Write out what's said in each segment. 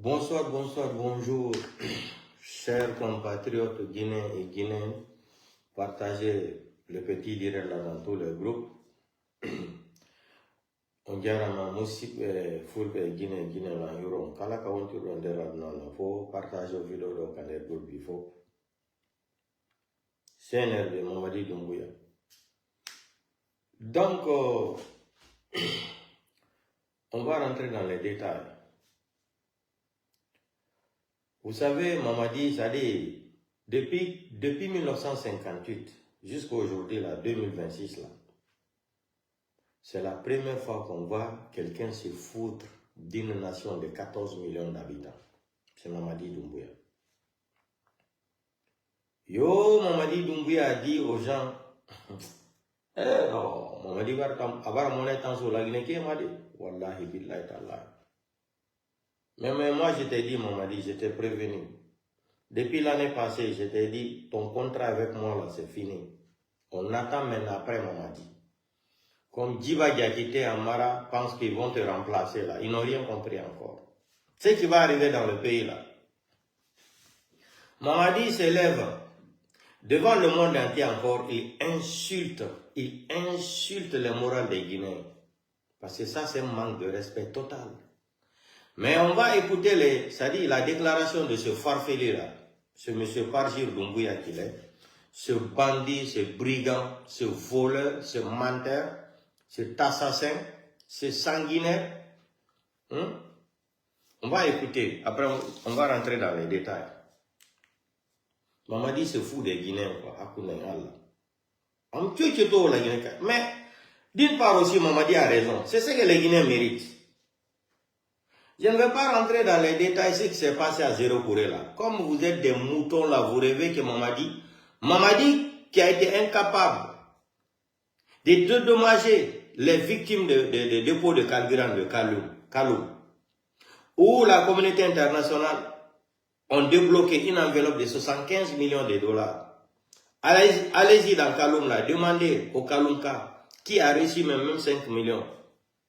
Bonsoir, bonsoir, bonjour, chers compatriotes guinéens et guinéennes. Partagez le petit direct là dans tous les groupes. On dirait ma musique fulbe Guinée la euro. Kala ka on tire on dera non faut partager vidéo dans les groupes il faut. CNRD Mamadi Doumbouya. Donc on va rentrer dans les détails. Vous savez, Mamadi, ça dit, depuis 1958 jusqu'à aujourd'hui, là, 2026, là, c'est la première fois qu'on voit quelqu'un se foutre d'une nation de 14 millions d'habitants. C'est Mamadi Doumbouya. Yo, Mamadi Doumbouya a dit aux gens, non, Mamadi Abar Monet Tanso, la Guinée, m'a dit, Wallahi billahi ta'ala. Mais moi, je t'ai dit, Mamadi, je t'ai prévenu. Depuis l'année passée, je t'ai dit, ton contrat avec moi, là, c'est fini. On attend maintenant après, Mamadi. Comme Djiba Diakité et Amara pensent qu'ils vont te remplacer, là. Ils n'ont rien compris encore. Ce qui va arriver dans le pays, là. Mamadi s'élève devant le monde entier encore, il insulte le moral des Guinéens. Parce que ça, c'est un manque de respect total. Mais on va écouter c'est-à-dire la déclaration de ce farfelu là, ce monsieur Parjir Doumbouya qu'il est, ce bandit, ce brigand, ce voleur, ce menteur, cet assassin, ce sanguinaire. On va écouter, après on va rentrer dans les détails. Mamadi se fout des Guinéens, quoi, mais d'une part aussi, Mamadi a raison, c'est ce que les Guinéens méritent. Je ne vais pas rentrer dans les détails de ce qui s'est passé à Zéro Kouré là. Comme vous êtes des moutons là, vous rêvez que Mamadi qui a été incapable de dédommager les victimes de dépôts de carburant de Kaloum, où la communauté internationale a débloqué une enveloppe de 75 millions de dollars. Allez-y dans Kaloum là, demandez au Kaloumka qui a reçu même 5 millions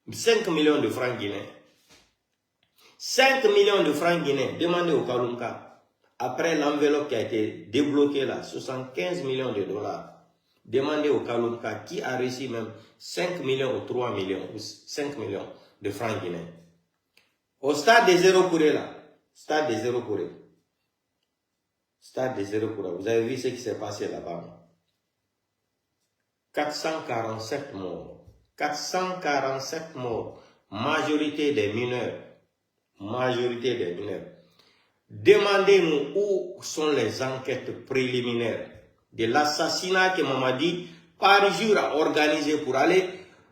de francs guinéens. 5 millions de francs guinéens, demandez au Kaloumka. Après l'enveloppe qui a été débloquée là, 75 millions de dollars. Demandez au Kaloumka qui a reçu même 5 millions ou 3 millions ou 5 millions de francs guinéens. Au stade de Zéro Kouré là, stade de Zéro Kouré, vous avez vu ce qui s'est passé là-bas. 447 morts, 447 morts, majorité des mineurs. Demandez-nous où sont les enquêtes préliminaires de l'assassinat que Mamadi Parjir a organisé pour aller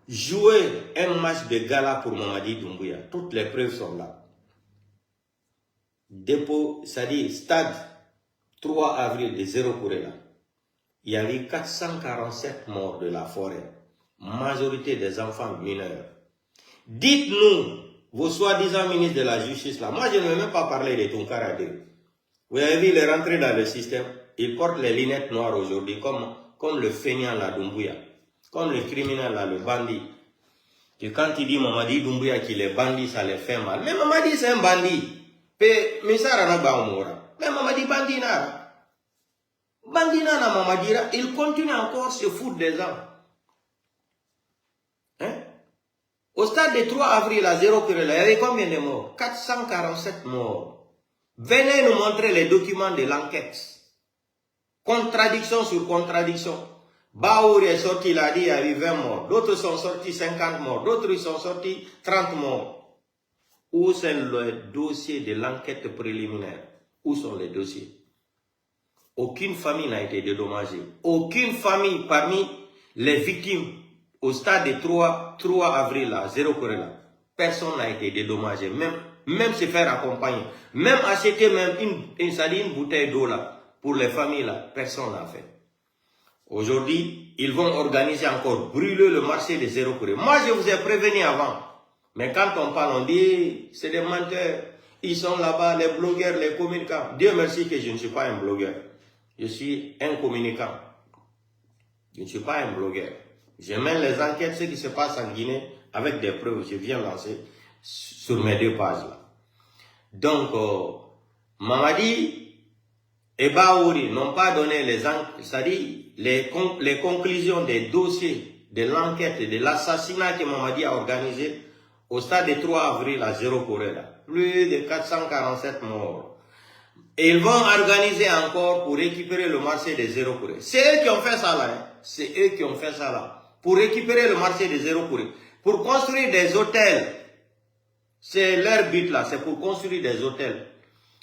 jouer un match de gala pour Mamadi Doumbouya. Toutes les preuves sont là. Dépôt, c'est-à-dire stade 3 avril de Zéro Kouré là. Il y a eu 447 morts de la forêt, majorité des enfants mineurs. Dites-nous, vos soi-disant ministres de la justice là, moi je ne vais même pas parler de Tounkara 2. Vous avez vu, il est rentré dans le système, il porte les lunettes noires aujourd'hui, comme le feignant là, Doumbouya, comme le criminel là, le bandit. Et quand il dit Mamadi Doumbouya qu'il est bandit, ça les fait mal. Mais Mamadi c'est un bandit. Mais Mamadi bandit nara. Bandit nara Mamadi, il continue encore à se foutre des gens. Au stade de 3 avril à 0 Kouré, il y avait combien de morts? 447 morts. Venez nous montrer les documents de l'enquête. Contradiction sur contradiction. Baour est sorti, il a dit il y a eu 20 morts. D'autres sont sortis 50 morts. D'autres sont sortis 30 morts. Où sont les dossiers de l'enquête préliminaire? Où sont les dossiers? Aucune famille n'a été dédommagée. Aucune famille parmi les victimes au stade de 3 avril à 0 Kouré là, personne n'a été dédommagé, même se faire accompagner, même acheter même une bouteille d'eau là, pour les familles là, personne n'a fait. Aujourd'hui, ils vont organiser encore, brûler le marché de 0 Kouré. Moi, je vous ai prévenu avant, mais quand on parle, on dit, c'est des menteurs, ils sont là-bas, les blogueurs, les communicants. Dieu merci que je ne suis pas un blogueur, je suis un communicant, je ne suis pas un blogueur. Je mène les enquêtes, ce qui se passe en Guinée, avec des preuves, je viens lancer sur mes 2 pages là. Donc, Mamadi et Baouri n'ont pas donné les conclusions des dossiers de l'enquête et de l'assassinat que Mamadi a organisé au stade du 3 avril à Zéro Corée. Plus de 447 morts. Et ils vont organiser encore pour récupérer le marché des Zéro Corée. C'est eux qui ont fait ça là. Hein. C'est eux qui ont fait ça là. Pour récupérer le marché des Zéro Corée. Pour construire des hôtels. C'est leur but là. C'est pour construire des hôtels.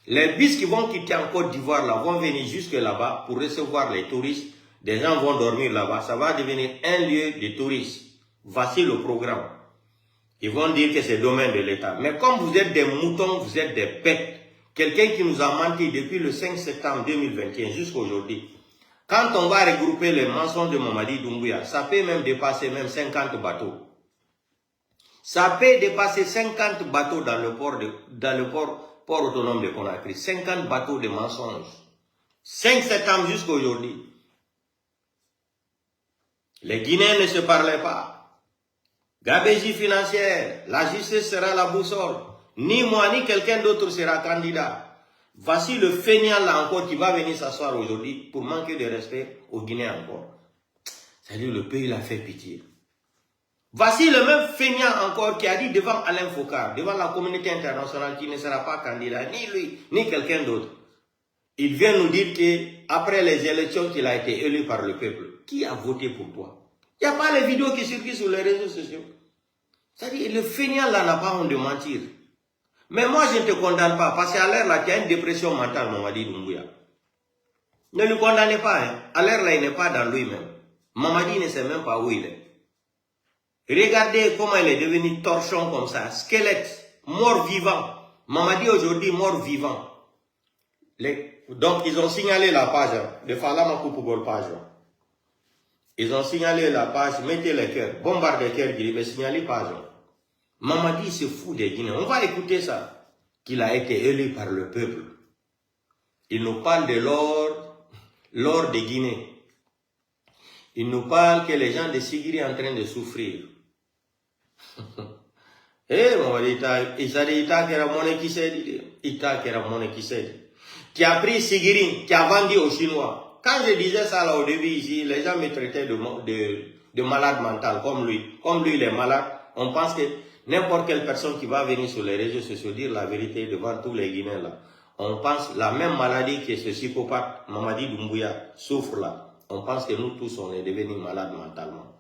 Les bus qui vont quitter en Côte d'Ivoire là vont venir jusque là-bas pour recevoir les touristes. Des gens vont dormir là-bas. Ça va devenir un lieu de tourisme. Voici le programme. Ils vont dire que c'est le domaine de l'État. Mais comme vous êtes des moutons, vous êtes des bêtes. Quelqu'un qui nous a menti depuis le 5 septembre 2021 jusqu'à aujourd'hui. Quand on va regrouper les mensonges de Mamadi Doumbouya, ça peut même dépasser même 50 bateaux. Ça peut dépasser 50 bateaux dans le port autonome de Conakry. 50 bateaux de mensonges. 5 septembre jusqu'à aujourd'hui. Les Guinéens ne se parlaient pas. Gabégie financière, la justice sera la boussole. Ni moi, ni quelqu'un d'autre sera candidat. Voici le fainéant là encore qui va venir s'asseoir aujourd'hui pour manquer de respect aux Guinéens encore. C'est-à-dire le pays l'a fait pitié. Voici le même fainéant encore qui a dit devant Alain Foucault, devant la communauté internationale qu'il ne sera pas candidat, ni lui, ni quelqu'un d'autre. Il vient nous dire qu'après les élections qu'il a été élu par le peuple, qui a voté pour toi? Il n'y a pas les vidéos qui circulent sur les réseaux sociaux. C'est-à-dire, le fainéant là n'a pas honte de mentir. Mais moi, je ne te condamne pas, parce qu'à l'air là, tu as une dépression mentale, Mamadi Doumbouya. Ne le condamnez pas, hein. À l'air là, il n'est pas dans lui-même. Mamadi ne sait même pas où il est. Regardez comment il est devenu torchon comme ça, squelette, mort-vivant. Mamadi aujourd'hui, mort-vivant. Donc, ils ont signalé la page de Falama Koupougol page. Ils ont signalé la page, mettez les cœurs, bombardez les cœurs, mais signalez la page. Mamadi se fout des Guinéens. On va écouter ça. Qu'il a été élu par le peuple. Il nous parle de l'or de Guinée. Il nous parle que les gens de Sigiri sont en train de souffrir. Eh, Mamadi, qui a pris Sigiri, qui a vendu aux Chinois. Quand je disais ça là au début ici, les gens me traitaient de malade mental, comme lui. Comme lui, il est malade, on pense que n'importe quelle personne qui va venir sur les réseaux sociaux dire la vérité devant tous les Guinéens là, on pense la même maladie que ce psychopathe Mamadi Doumbouya souffre là. On pense que nous tous on est devenus malades mentalement.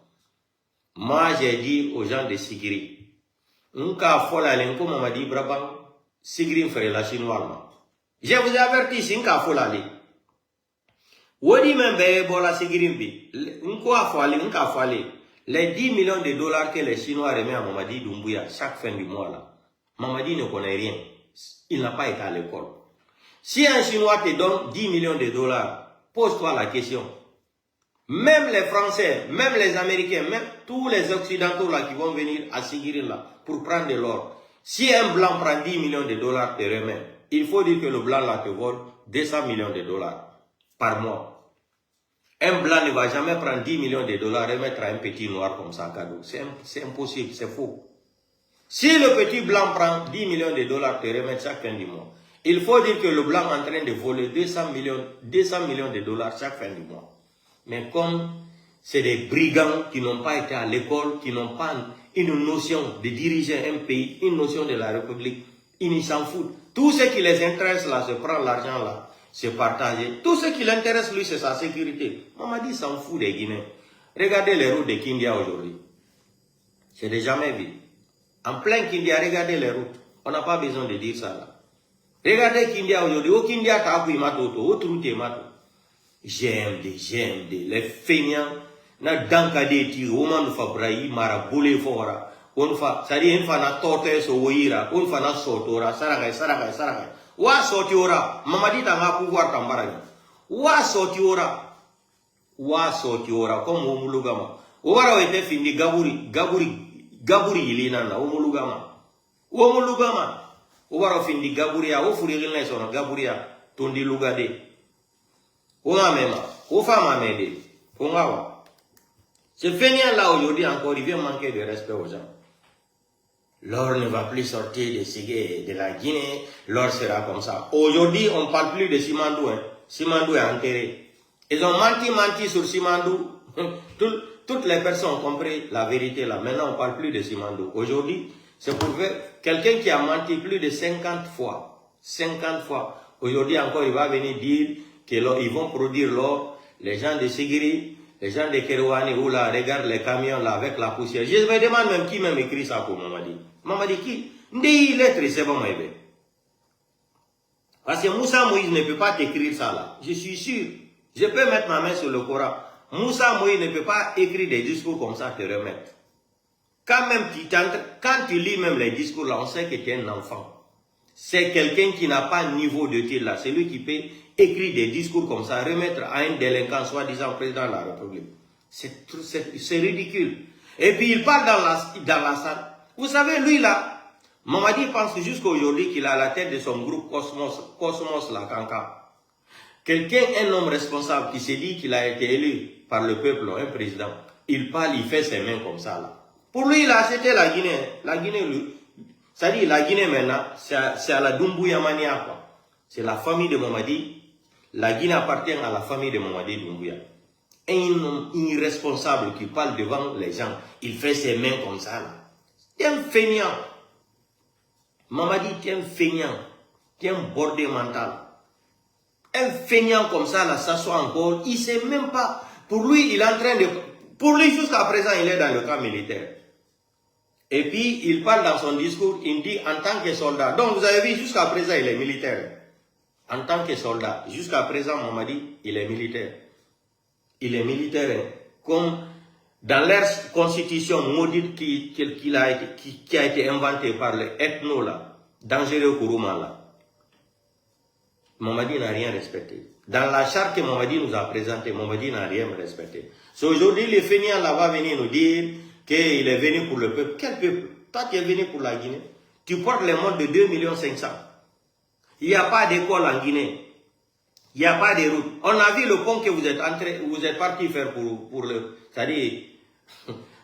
Moi j'ai dit aux gens de Sigiri, Nka fola lenko Mamadi Brabang, Sigiri ferait la chinois. Je vous ai averti, c'est Nka fola li. Wodi membe bola Sigiri bi, Nka foali. Les 10 millions de dollars que les Chinois remettent à Mamadi Doumbouya chaque fin du mois là, Mamadi ne connaît rien. Il n'a pas été à l'école. Si un Chinois te donne 10 millions de dollars, pose-toi la question. Même les Français, même les Américains, même tous les Occidentaux là qui vont venir à Sigiri là pour prendre de l'or. Si un blanc prend 10 millions de dollars te remet, il faut dire que le blanc là te vole 200 millions de dollars par mois. Un blanc ne va jamais prendre 10 millions de dollars et remettre à un petit noir comme ça cadeau. C'est impossible, c'est faux. Si le petit blanc prend 10 millions de dollars te remettre chaque fin du mois, il faut dire que le blanc est en train de voler 200 millions de dollars chaque fin du mois. Mais comme c'est des brigands qui n'ont pas été à l'école, qui n'ont pas une notion de diriger un pays, une notion de la République, ils s'en foutent. Tout ce qui les intéresse là, c'est prendre l'argent là. Se partager. Tout ce qui l'intéresse, lui, c'est sa sécurité. Mamadi s'en fout des Guinéens. Regardez les routes de Kindia aujourd'hui. Je n'ai jamais vu. En plein Kindia, regardez les routes. On n'a pas besoin de dire ça là. Regardez Kindia aujourd'hui. Au Kindia, t'as vu Matoto. Au Trouté Mato. GMD. Les feignants. Na dankade ti. Oman fa brahi. Mara boule fora. On fa. C'est-à-dire, on fa na torte so woira. On fa na sotora. Saragay. Wa soti ora, Mamadi tanga pouvoir tambarani. Wa soti ora, comme omulugama. Owara wete findi gaburi ilina na omulugama. Owara findi gaburi ya ofuri ilina sona gaburi ya tondi lugade. Onga mema, ofama mede, ongawa. Ce fainéant là aujourd'hui encore, il vient manquer de respect aux gens. L'or ne va plus sortir de la Guinée, l'or sera comme ça. Aujourd'hui, on ne parle plus de Simandou. Hein. Simandou est enterré. Ils ont menti sur Simandou. Toutes les personnes ont compris la vérité là. Maintenant, on ne parle plus de Simandou. Aujourd'hui, c'est pour quelqu'un qui a menti plus de 50 fois. 50 fois. Aujourd'hui encore, il va venir dire qu'ils vont produire l'or. Les gens de Sigiri, les gens de Kerouani, où là, regarde les camions là avec la poussière. Je me demande même qui même écrit ça pour Mamadi. Mamadi qui? Ndi lettre, c'est bon, Maïbe. Parce que Moussa Moïse ne peut pas t'écrire ça là. Je suis sûr. Je peux mettre ma main sur le Coran. Moussa Moïse ne peut pas écrire des discours comme ça, te remettre. Quand tu lis même les discours là, on sait que tu es un enfant. C'est quelqu'un qui n'a pas niveau de tir là. C'est lui qui peut écrire des discours comme ça, remettre à un délinquant, soi-disant président de la République. C'est ridicule. Et puis il parle dans la salle. Vous savez, lui là, Mamadi pense jusqu'à aujourd'hui qu'il a la tête de son groupe Cosmos la Kanka. Quelqu'un, un homme responsable qui s'est dit qu'il a été élu par le peuple, un président, il parle, il fait ses mains comme ça là. Pour lui, il a acheté la Guinée. La Guinée, lui. C'est-à-dire, la Guinée maintenant, c'est à la Doumbouya Mania, quoi. C'est la famille de Mamadi. La Guinée appartient à la famille de Mamadi Doumbouya. Un homme irresponsable qui parle devant les gens, il fait ses mains comme ça, là. Tu es un feignant. Mamadi, tu es un feignant. Tu es un bordé mental. Un feignant comme ça, là, s'assoit encore. Il ne sait même pas. Pour lui, il est en train de... Pour lui, jusqu'à présent, il est dans le camp militaire. Et puis, il parle dans son discours, il dit en tant que soldat. Donc, vous avez vu, jusqu'à présent, il est militaire. En tant que soldat, jusqu'à présent, Mamadi, il est militaire. Il est militaire, hein. Comme dans leur constitution maudite qui a été inventée par les ethnos, là, dangereux Kourouman, là. Mamadi n'a rien respecté. Dans la charte que Mamadi nous a présentée, Mamadi n'a rien respecté. So, aujourd'hui, les fainéants là va venir nous dire qu'il est venu pour le peuple. Quel peuple? Toi, tu es venu pour la Guinée. Tu portes les mondes de 2 500 000. Il n'y a pas d'école en Guinée. Il n'y a pas de route. On a vu le pont que vous êtes parti faire pour c'est-à-dire,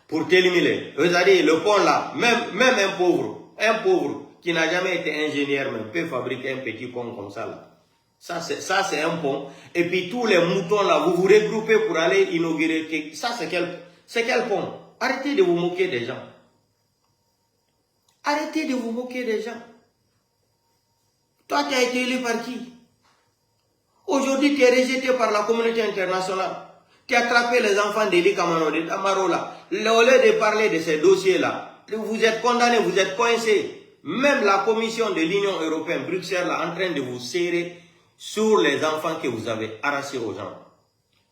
pour t'éliminer. C'est-à-dire, le pont là, même un pauvre qui n'a jamais été ingénieur, même, peut fabriquer un petit pont comme ça là. Ça, c'est un pont. Et puis, tous les moutons là, vous vous regroupez pour aller inaugurer. Ça, c'est quel pont? Arrêtez de vous moquer des gens. Arrêtez de vous moquer des gens. Toi, tu as été élu par qui? Aujourd'hui, tu es rejeté par la communauté internationale. Tu as attrapé les enfants d'Eli Kamano, de Tamaro là. Au lieu de parler de ces dossiers-là, vous êtes condamnés, vous êtes coincés. Même la commission de l'Union européenne, Bruxelles, là, en train de vous serrer sur les enfants que vous avez arrachés aux gens.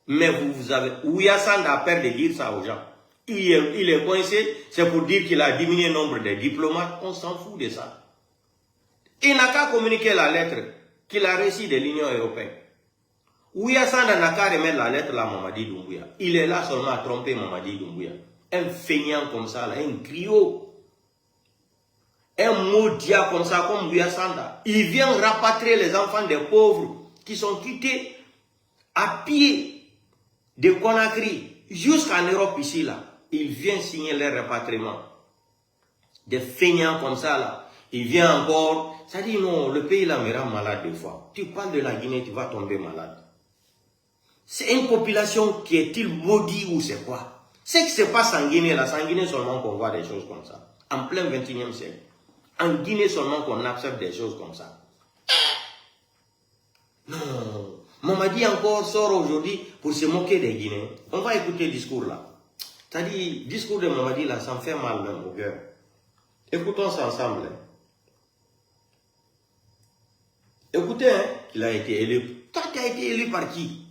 Mais vous avez... Ouyassane a peur de dire ça aux gens. Il est coincé, c'est pour dire qu'il a diminué le nombre de diplomates. On s'en fout de ça. Il n'a qu'à communiquer la lettre qu'il a reçue de l'Union européenne. Ouyassane n'a qu'à remettre la lettre à Mamadi Doumbouya. Il est là seulement à tromper Mamadi Doumbouya. Un feignant comme ça, là, un griot. Un maudit comme ça, comme Ouyassane. Il vient rapatrier les enfants des pauvres qui sont quittés à pied de Conakry jusqu'en Europe ici, là. Il vient signer leur rapatriement. Des feignants comme ça, là. Il vient encore. Ça dit non, le pays là me rend malade des fois. Tu parles de la Guinée, tu vas tomber malade. C'est une population qui est-il maudit ou c'est quoi? Ce qui se passe en Guinée, là, c'est en Guinée seulement qu'on voit des choses comme ça. En plein 21e siècle. En Guinée seulement qu'on accepte des choses comme ça. Non. Mamadi encore sort aujourd'hui pour se moquer des Guinéens. On va écouter le discours là. C'est-à-dire, le discours de Mamadi là, ça me fait mal même au cœur. Écoutons ça ensemble. Écoutez, hein, il a été élu. Toi, tu as été élu par qui?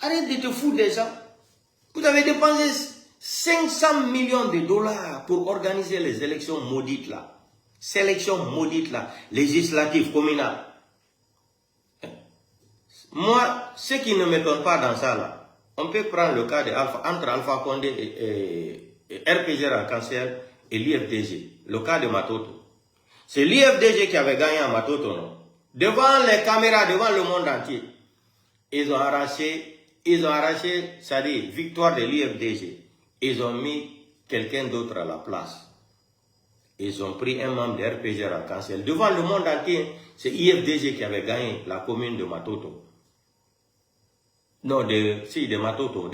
Arrête de te foutre des gens. Vous avez dépensé 500 millions de dollars pour organiser les élections maudites là. Sélections maudites là, législatives, communales. Moi, ce qui ne m'étonne pas dans ça là, on peut prendre le cas entre Alpha Condé et RPG Rancanciel et l'IFDG, le cas de Matoto. C'est l'IFDG qui avait gagné à Matoto, non? Devant les caméras, devant le monde entier. Ils ont arraché, c'est-à-dire victoire de l'IFDG. Ils ont mis quelqu'un d'autre à la place. Ils ont pris un membre de RPG Arc-en-Ciel. Devant le monde entier, c'est IFDG qui avait gagné la commune de Matoto. Non, de Matoto,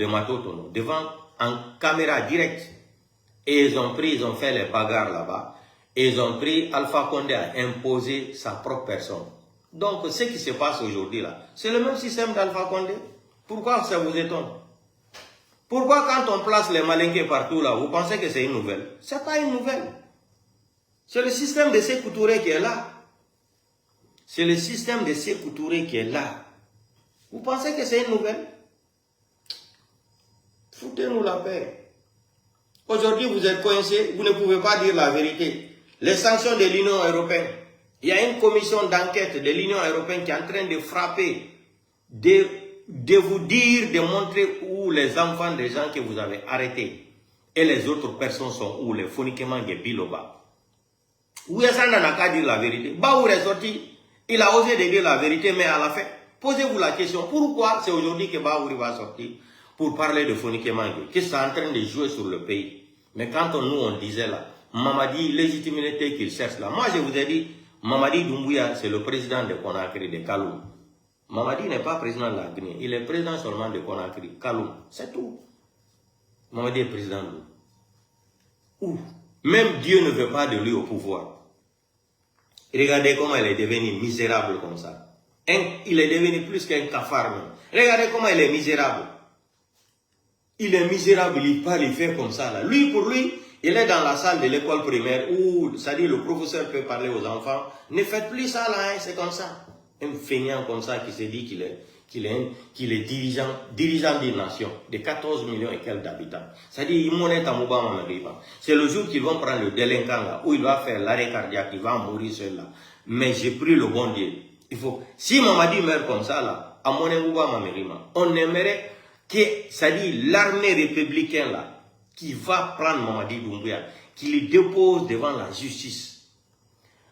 non. Devant, en caméra directe. Et ils ont fait les bagarres là-bas. Et ils ont pris, Alpha Condé à imposer sa propre personne. Donc, ce qui se passe aujourd'hui là, c'est le même système d'Alpha Condé. Pourquoi ça vous étonne? Pourquoi quand on place les malinqués partout là, vous pensez que c'est une nouvelle? C'est pas une nouvelle. C'est le système de Sékou Touré qui est là. C'est le système de Sékou Touré qui est là. Vous pensez que c'est une nouvelle? Foutez-nous la paix. Aujourd'hui, vous êtes coincés, vous ne pouvez pas dire la vérité. Les sanctions de l'Union européenne. Il y a une commission d'enquête de l'Union européenne qui est en train de frapper, de vous dire, de montrer où les enfants des gens que vous avez arrêtés et les autres personnes sont où, les Fonikema de Biloba. Où est-ce qu'on n'a qu'à dire la vérité? Baour est sorti, il a osé de dire la vérité, mais à la fin, posez-vous la question, pourquoi c'est aujourd'hui que Baour va sortir pour parler de Fonikema, que c'est en train de jouer sur le pays? Mais quand nous on disait là, Mamadi, légitimité qu'il cherche là, moi je vous ai dit, Mamadi Doumbouya, c'est le président de Conakry, de Kaloum. Mamadi n'est pas président de la Guinée, il est président seulement de Conakry, Kaloum, c'est tout. Mamadi est président d'où? Même Dieu ne veut pas de lui au pouvoir. Regardez comment il est devenu misérable comme ça. Il est devenu plus qu'un cafard même. Regardez comment il est misérable. Il est misérable, il parle, il fait comme ça là. Lui, pour lui, il est dans la salle de l'école primaire où, c'est-à-dire le professeur peut parler aux enfants. Ne faites plus ça là, hein, c'est comme ça. Un feignant comme ça qui se dit qu'il est dirigeant d'une nation de 14 millions et quelques d'habitants. C'est-à-dire, c'est le jour qu'ils vont prendre le délinquant là, où il va faire l'arrêt cardiaque, il va mourir seul là. Mais j'ai pris le bon Dieu. Il faut, si Mamadi meurt comme ça là, à mon on aimerait que, c'est-à-dire l'armée républicaine là, qui va prendre Mamadi Doumbouya, qui le dépose devant la justice.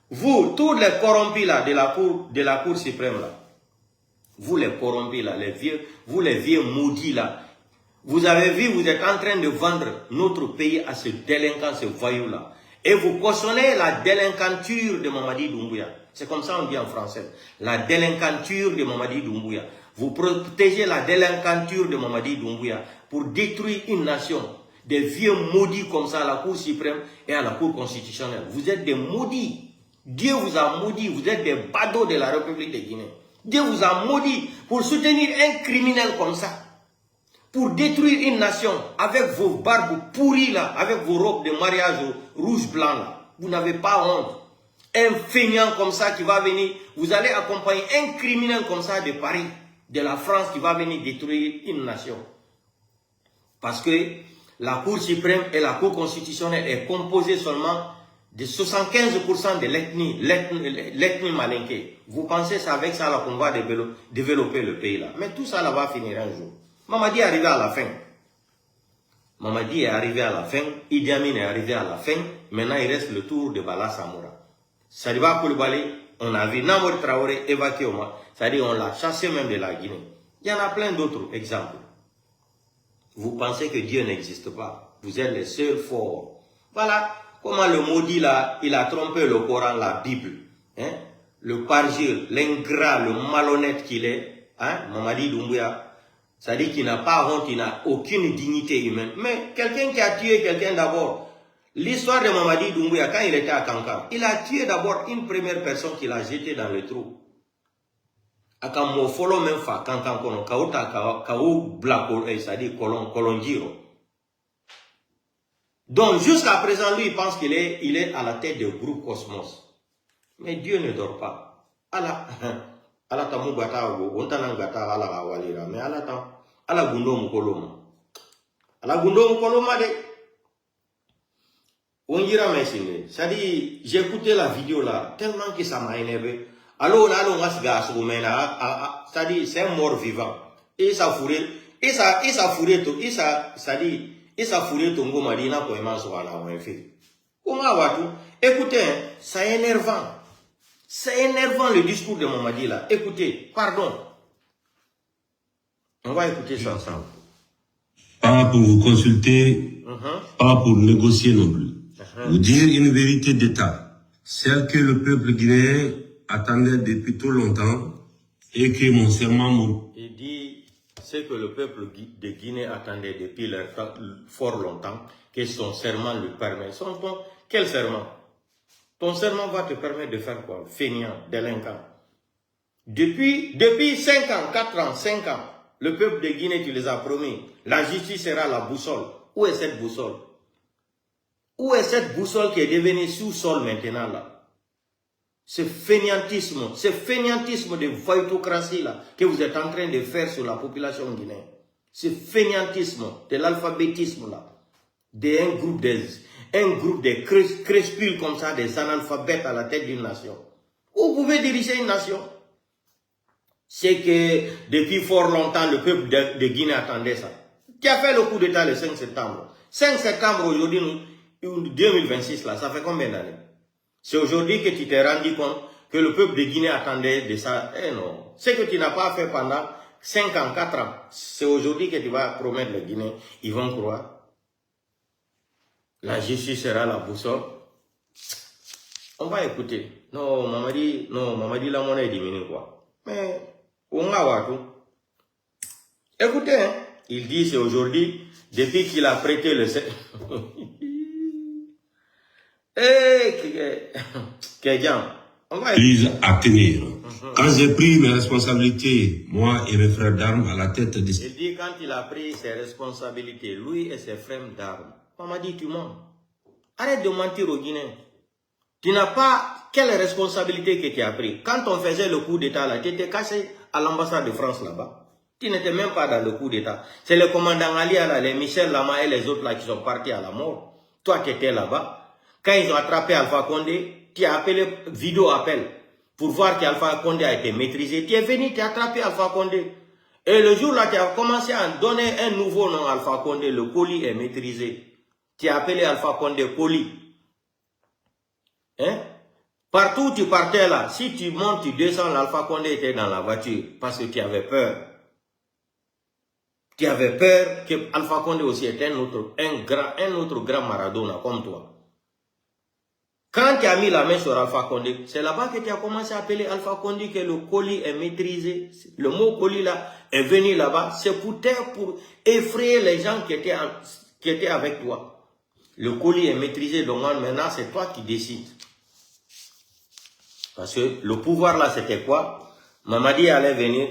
Vous, tous les corrompus là de la cour suprême là, vous les corrompus là, vous les vieux maudits là, vous avez vu, vous êtes en train de vendre notre pays à ce délinquant, ce voyou là. Et vous cautionnez la délinquanture de Mamadi Doumbouya. C'est comme ça on dit en français. La délinquanture de Mamadi Doumbouya. Vous protégez la délinquanture de Mamadi Doumbouya pour détruire une nation. Des vieux maudits comme ça à la Cour suprême et à la Cour constitutionnelle. Vous êtes des maudits. Dieu vous a maudit. Vous êtes des badauds de la République de Guinée. Dieu vous a maudit pour soutenir un criminel comme ça. Pour détruire une nation avec vos barbes pourries là, avec vos robes de mariage rouge-blanc là. Vous n'avez pas honte. Un feignant comme ça qui va venir, vous allez accompagner un criminel comme ça de Paris, de la France qui va venir détruire une nation. Parce que la Cour suprême et la Cour constitutionnelle est composée seulement de 75% de l'ethnie malinké. Vous pensez que c'est avec ça qu'on va développer le pays là. Mais tout ça là va finir un jour. Mamadi est arrivé à la fin. Mamadi est arrivé à la fin. Idi Amin est arrivé à la fin. Maintenant il reste le tour de Bala Samoura. Sadiba Koulibaly, on a vu Namor Traoré évacué au moins. C'est-à-dire on l'a chassé même de la Guinée. Il y en a plein d'autres exemples. Vous pensez que Dieu n'existe pas. Vous êtes les seuls forts. Voilà comment le maudit là, il a trompé le Coran, la Bible. Hein? Le parjure, l'ingrat, le malhonnête qu'il est. Hein? Mamadi Doumbouya. C'est-à-dire qu'il n'a pas honte, il n'a aucune dignité humaine. Mais quelqu'un qui a tué quelqu'un d'abord. L'histoire de Mamadi Doumbouya, quand il était à Kankan, il a tué d'abord une première personne qu'il a jetée dans le trou. Akamo follow même fa Kankan kono kauta kau blako c'est-à-dire Kolonjiro. Donc jusqu'à présent lui il pense qu'il est à la tête du groupe Cosmos. Mais Dieu ne dort pas. Ala tamu gata go ontana gata ala walira mais ala gundo mukoloma. Ala gundo mukoloma de on dira merci. C'est-à-dire j'ai écouté la vidéo là tellement que ça m'a énervé. Alors là, on va se gâcher, c'est-à-dire c'est un mort vivant. Et ça fourré, et ça fourré tout, et ça dit, et ça fourré tout, on m'a dit, n'a pas aimé ce qu'on a fait. Comment va tout? Écoutez, c'est énervant. C'est énervant le discours de Mamadi là. Écoutez, pardon. On va écouter ça ensemble. Pas pour vous consulter, pas pour négocier non plus. Vous dire une vérité d'État, celle que le peuple guinéen attendait depuis tout longtemps et que mon serment... Il dit ce que le peuple de Guinée attendait depuis fort longtemps, que son serment lui permet. Quel serment? Ton serment va te permettre de faire quoi? Fainéant, délinquant. Depuis 5 ans, 4 ans, 5 ans, le peuple de Guinée, tu les as promis, la justice sera la boussole. Où est cette boussole? Où est cette boussole qui est devenue sous-sol maintenant là? Ce fainéantisme de voytocratie là que vous êtes en train de faire sur la population guinéenne. Ce fainéantisme de l'alphabétisme là, d'un groupe de crespules comme ça, des analphabètes à la tête d'une nation. Vous pouvez diriger une nation. C'est que depuis fort longtemps, le peuple de Guinée attendait ça. Qui a fait le coup d'État le 5 septembre? 5 septembre aujourd'hui, 2026 là, ça fait combien d'années? C'est aujourd'hui que tu t'es rendu compte que le peuple de Guinée attendait de ça. Eh non. Ce que tu n'as pas fait pendant 5 ans, 4 ans, c'est aujourd'hui que tu vas promettre les Guinéens. Ils vont croire. La justice sera la boussole. On va écouter. Non, Mamadi, la monnaie diminue quoi. Mais, on va voir tout. Écoutez, hein, il dit c'est aujourd'hui, depuis qu'il a prêté le... on va écouter. À tenir. Quand j'ai pris mes responsabilités, moi et mes frères d'armes à la tête de... Il dit quand il a pris ses responsabilités, lui et ses frères d'armes, Mamadi, tu mens. Arrête de mentir aux Guinéens. Tu n'as pas... Quelle responsabilité que tu as pris? Quand on faisait le coup d'État là, tu étais caché à l'ambassade de France là-bas. Tu n'étais même pas dans le coup d'État. C'est le commandant Ali, là, les Michel Lama et les autres là qui sont partis à la mort. Toi qui étais là-bas. Quand ils ont attrapé Alpha Condé, tu as appelé vidéo appel pour voir qu'Alpha Condé a été maîtrisé. Tu es venu, tu as attrapé Alpha Condé. Et le jour là, tu as commencé à donner un nouveau nom à Alpha Condé. Le colis est maîtrisé. Tu as appelé Alpha Condé colis. Hein? Partout où tu partais là, si tu montes, tu descends, l'Alpha Condé était dans la voiture parce que tu avais peur. Tu avais peur que Alpha Condé aussi était un autre grand Maradona comme toi. Quand tu as mis la main sur Alpha Condé, c'est là-bas que tu as commencé à appeler Alpha Condé que le colis est maîtrisé. Le mot colis là est venu là-bas. C'est pour effrayer les gens qui étaient avec toi. Le colis est maîtrisé, donc maintenant c'est toi qui décides. Parce que le pouvoir là c'était quoi? Mamadi allait venir,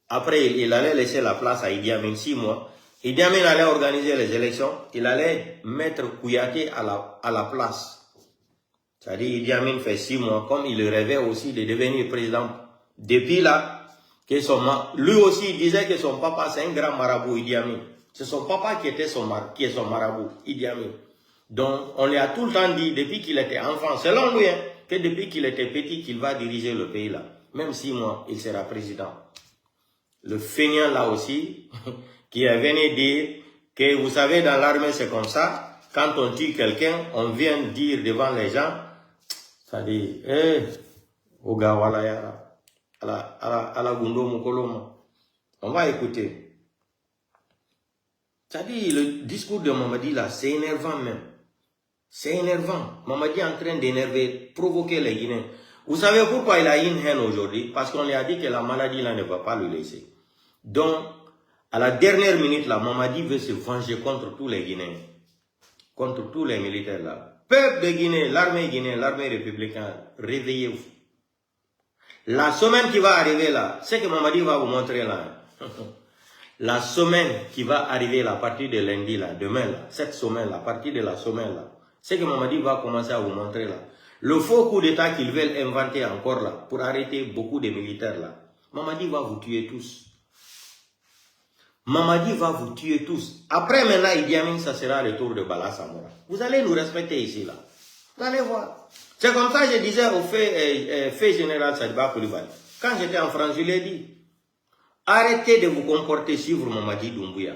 après il allait laisser la place à Idi Amin 6 mois. Idi Amin allait organiser les élections, il allait mettre Kouyaté à la place. C'est-à-dire Idi Amin fait 6 mois, comme il rêvait aussi de devenir président. Depuis là, lui aussi il disait que son papa c'est un grand marabout, Idi Amin. C'est son papa qui est son marabout, Idi Amin. Donc on lui a tout le temps dit, depuis qu'il était enfant, selon lui, hein, que depuis qu'il était petit, qu'il va diriger le pays là. Même 6 mois, il sera président. Le fainéant là aussi, qui est venu dire que vous savez, dans l'armée c'est comme ça, quand on tue quelqu'un, on vient dire devant les gens, ça dit, Ogawala ala gundo mukoloma. On va écouter. Ça dit, le discours de Mamadi là, c'est énervant même. C'est énervant. Mamadi est en train d'énerver, provoquer les Guinéens. Vous savez pourquoi il a une haine aujourd'hui? Parce qu'on lui a dit que la maladie là ne va pas le laisser. Donc, à la dernière minute là, Mamadi veut se venger contre tous les Guinéens. Contre tous les militaires là. Peuple de Guinée, l'armée guinéenne, l'armée républicaine, réveillez-vous. La semaine qui va arriver là, c'est que Mamadi va vous montrer là. La semaine qui va arriver là, à partir de lundi là, demain là, cette semaine là, à partir de la semaine là, c'est que Mamadi va commencer à vous montrer là. Le faux coup d'État qu'ils veulent inventer encore là, pour arrêter beaucoup de militaires là. Mamadi va vous tuer tous. Mamadi va vous tuer tous. Après maintenant, Idi Amin, ça sera le tour de Bala Samora. Vous allez nous respecter ici là. Vous allez voir. C'est comme ça que je disais au fait général Sadibou Coulibaly. Quand j'étais en France, je l'ai dit. Arrêtez de vous comporter sur Mamadi Doumbouya.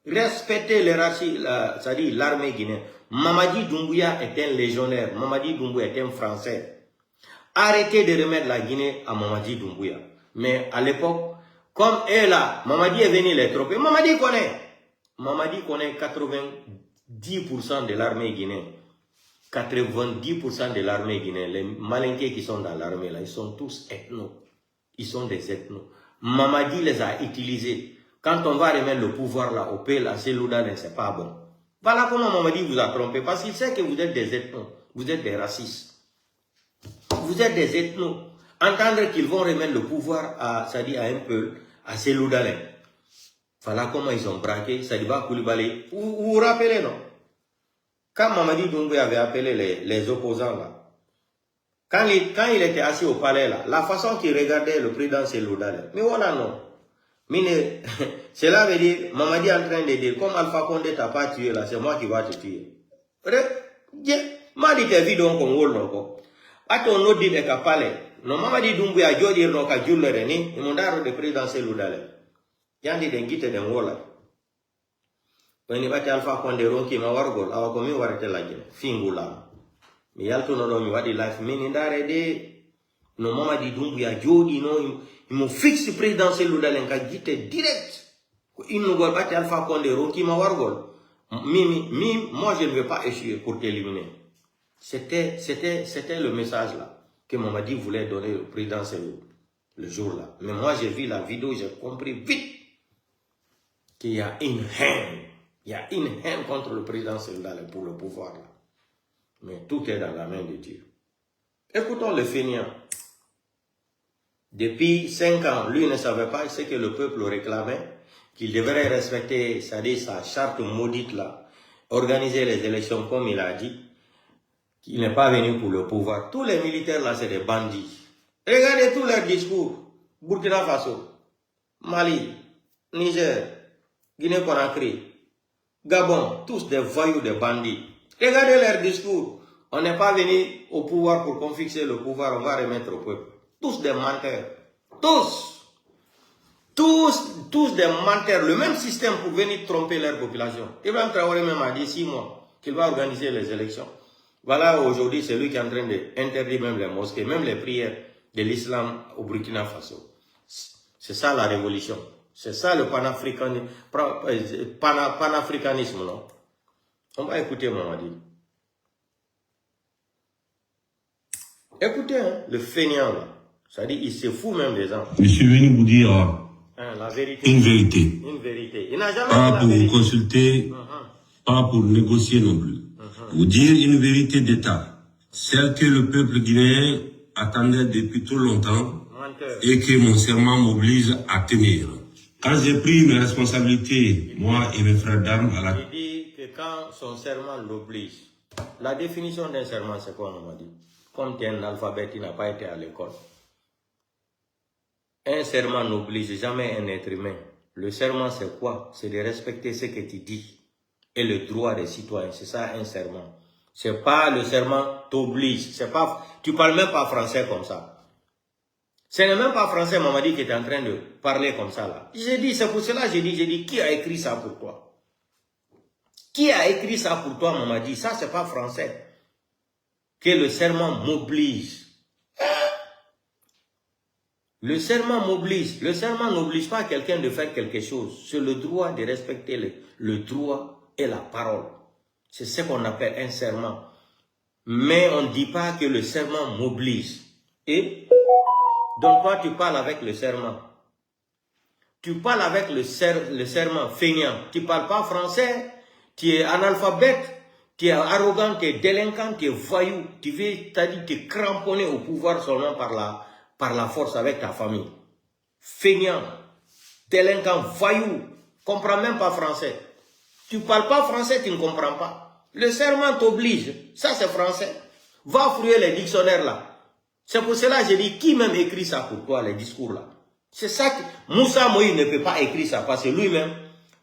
Respectez c'est-à-dire l'armée guinéenne. Mamadi Doumbouya est un légionnaire. Mamadi Doumbouya est un Français. Arrêtez de remettre la Guinée à Mamadi Doumbouya. Mais à l'époque, comme elle là, Mamadi est venu les trophées. Mamadi connaît 90% de l'armée guinéenne. 90% de l'armée guinéenne, les malinqués qui sont dans l'armée là, ils sont tous ethnos. Ils sont des ethnos. Mamadi les a utilisés. Quand on va remettre le pouvoir là, au PL, à Selouda, c'est pas bon. Voilà comment Mamadi vous a trompé. Parce qu'il sait que vous êtes des ethnos. Vous êtes des racistes. Vous êtes des ethnos. Entendre qu'ils vont remettre le pouvoir à, c'est-à-dire à un peu, à Selouda. Voilà comment ils ont braqué Sadiba Koulibaly. Vous vous rappelez, non? Quand Mamadi Doumbouya avait appelé les opposants là, quand il était assis au palais là, la façon qu'il regardait le président Selouda, mais voilà non. Cela veut dire, Mamadi est en train de dire, comme Alpha Condé t'a pas tué là, c'est moi qui vais te tuer. Madi te vidéo comme wol non. Ato no dit de kapale, no Mamadi Doumbouya jodi no ka jullere ni, imondaro de président Selouda. Yandi de ngite de wola. When you Alpha Condé ronki ma wargol, awa komi warate lagine, fingula. Mi yalto no mi wadi life minindare de no Mamadi Doumbouya jodi no il fixe président Selouda lenka gite direct. Il nous voit battre Alpha Condé ronki ma wargol. Moi je ne veux pas échouer pour t'éliminer. C'était le message là que Mamadi voulait donner au président Selouda le jour là. Mais moi j'ai vu la vidéo, j'ai compris vite qu'il y a une haine. Il y a une haine contre le président Selouda pour le pouvoir là. Mais tout est dans la main de Dieu. Écoutons le fainéant. Depuis 5 ans, lui ne savait pas ce que le peuple réclamait, qu'il devrait respecter, c'est-à-dire sa charte maudite là, organiser les élections comme il a dit, qu'il n'est pas venu pour le pouvoir. Tous les militaires là, c'est des bandits. Regardez tous leurs discours. Burkina Faso, Mali, Niger, Guinée-Conakry, Gabon, tous des voyous, des bandits. Regardez leurs discours. On n'est pas venu au pouvoir pour qu'on fixe le pouvoir, on va remettre au peuple. Tous des menteurs. Tous des menteurs. Le même système pour venir tromper leur population. Ibrahim Traoré même a dit 6 mois qu'il va organiser les élections. Voilà, aujourd'hui, c'est lui qui est en train d'interdire même les mosquées, même les prières de l'islam au Burkina Faso. C'est ça la révolution. C'est ça le panafricanisme, non? On va écouter Mamadi. Écoutez, hein, le fainéant là. C'est-à-dire, il se fout même des gens. Je suis venu vous dire la vérité. une vérité. Une vérité. Il n'a jamais Pas dit la pour vérité. consulter, pas pour négocier non plus. Vous dire une vérité d'État. Celle que le peuple guinéen attendait depuis trop longtemps et que mon serment m'oblige à tenir. Quand j'ai pris mes responsabilités, moi et mes frères d'armes à la... Il dit que quand son serment l'oblige, la définition d'un serment, c'est quoi, on m'a dit? Comme tu es un alphabète, il n'a pas été à l'école. Un serment n'oblige jamais un être humain. Le serment, c'est quoi? C'est de respecter ce que tu dis et le droit des citoyens. C'est ça un serment. C'est pas le serment t'oblige. C'est pas, tu parles même pas français comme ça. Ce n'est même pas français, Mamadi, qui est en train de parler comme ça là. J'ai dit, c'est pour cela que j'ai dit, qui a écrit ça pour toi? Qui a écrit ça pour toi, Mamadi? Ça, c'est pas français. Que le serment m'oblige. Le serment m'oblige. Le serment n'oblige pas quelqu'un de faire quelque chose. C'est le droit de respecter le droit et la parole. C'est ce qu'on appelle un serment. Mais on ne dit pas que le serment m'oblige. Et donc toi, tu parles avec le serment. Tu parles avec le serment feignant. Tu ne parles pas français. Tu es analphabète. Tu es arrogant, tu es délinquant, tu es voyou. Tu veux, te cramponner au pouvoir seulement par la force avec ta famille. Feignant, délinquant, voyou. Comprends même pas français. Tu ne parles pas français, tu ne comprends pas. Le serment t'oblige. Ça, c'est français. Va fouiller les dictionnaires là. C'est pour cela que j'ai dit, qui même écrit ça pour toi, les discours là? C'est ça que Moussa Moïse ne peut pas écrire ça parce que lui-même,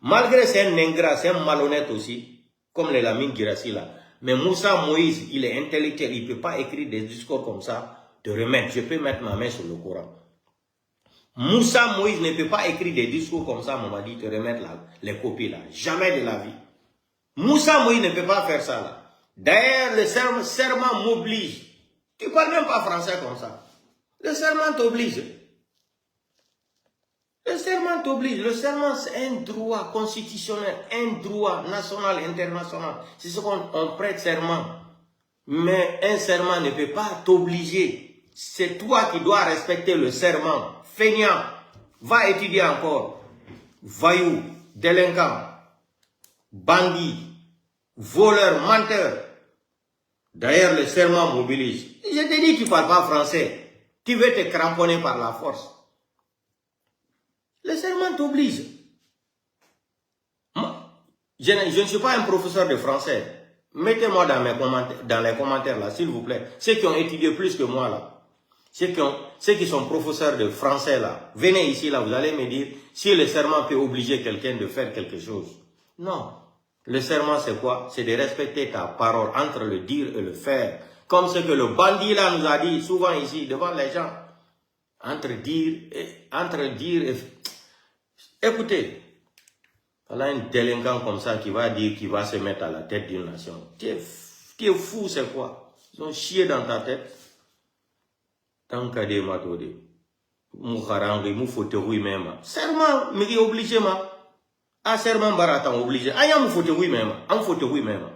malgré c'est un ingrat, c'est un malhonnête aussi, comme les Lamine Girassi là. Mais Moussa Moïse, il est intellectuel, il ne peut pas écrire des discours comme ça, de remettre. Je peux mettre ma main sur le Coran. Moussa Moïse ne peut pas écrire des discours comme ça, on m'a dit, te remettre là, les copies là. Jamais de la vie. Moussa Moïse ne peut pas faire ça là. D'ailleurs, le serment m'oblige. Tu ne parles même pas français comme ça. Le serment t'oblige. Le serment t'oblige. Le serment, c'est un droit constitutionnel, un droit national, international. C'est ce qu'on prête serment. Mais un serment ne peut pas t'obliger. C'est toi qui dois respecter le serment. Feignant, va étudier encore. Voyou, délinquant, bandit, voleur, menteur. D'ailleurs, le serment m'oblige. Je te dis, tu ne parles pas français. Tu veux te cramponner par la force. Le serment t'oblige. Je ne suis pas un professeur de français. Mettez-moi dans les commentaires là, s'il vous plaît. Ceux qui ont étudié plus que moi là. Ceux qui sont professeurs de français là. Venez ici là, vous allez me dire si le serment peut obliger quelqu'un de faire quelque chose. Non. Le serment c'est quoi? C'est de respecter ta parole entre le dire et le faire. Comme ce que le bandit là nous a dit souvent ici devant les gens. Entre dire et... Écoutez. Voilà un délinquant comme ça qui va dire qu'il va se mettre à la tête d'une nation. Tu es fou, c'est quoi? Ils ont chié dans ta tête. Tant qu'à des matodés. Mouharangue, moufoteroui même. Serment, mais qui obligé, ma. Ah, serment baratan obligé. Ah, y'a moufoteroui même. Moufoteroui même.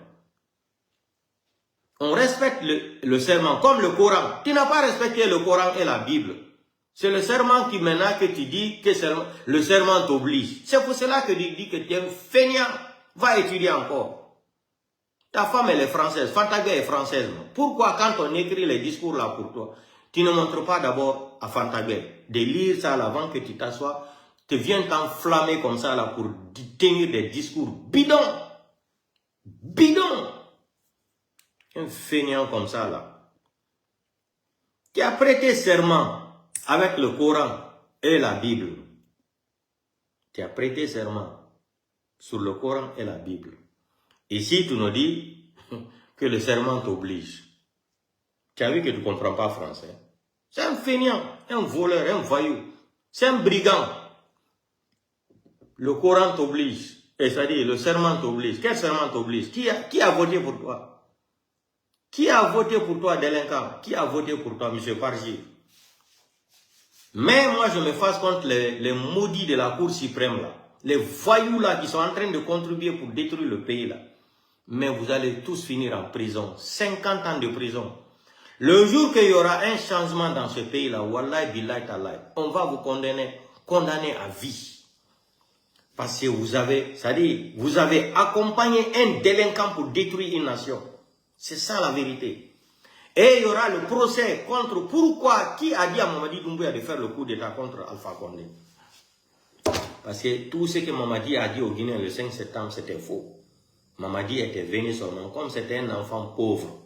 On respecte le serment comme le Coran. Tu n'as pas respecté le Coran et la Bible. C'est le serment qui maintenant que tu dis que le serment t'oblige. C'est pour cela que tu dis que tu es un feignant. Va étudier encore. Ta femme elle est française. Fantagbe est française. Pourquoi quand on écrit les discours là pour toi, tu ne montres pas d'abord à Fantagbe de lire ça là, avant que tu t'assoies, tu viens t'enflammer comme ça là pour tenir des discours bidons. Bidons. Un feignant comme ça là. Tu as prêté serment avec le Coran et la Bible. Tu as prêté serment sur le Coran et la Bible. Ici, tu nous dis que le serment t'oblige. Tu as vu que tu ne comprends pas français. C'est un feignant, un voleur, un voyou. C'est un brigand. Le Coran t'oblige. Et ça dit, le serment t'oblige. Quel serment t'oblige? Qui a voté pour toi? Qui a voté pour toi, délinquant? Qui a voté pour toi, M. Parji? Mais moi, je me fasse contre les maudits de la Cour suprême, là. Les voyous, là, qui sont en train de contribuer pour détruire le pays, là. Mais vous allez tous finir en prison. 50 ans de prison. Le jour qu'il y aura un changement dans ce pays-là, wallahi billahi talahi, on va vous condamner à vie. Parce que vous avez, c'est-à-dire, vous avez accompagné un délinquant pour détruire une nation. C'est ça la vérité. Et il y aura le procès contre pourquoi, qui a dit à Mamadi Doumbouya de faire le coup d'État contre Alpha Condé. Parce que tout ce que Mamadi a dit au Guinéens le 5 septembre, c'était faux. Mamadi était venu seulement, comme c'était un enfant pauvre.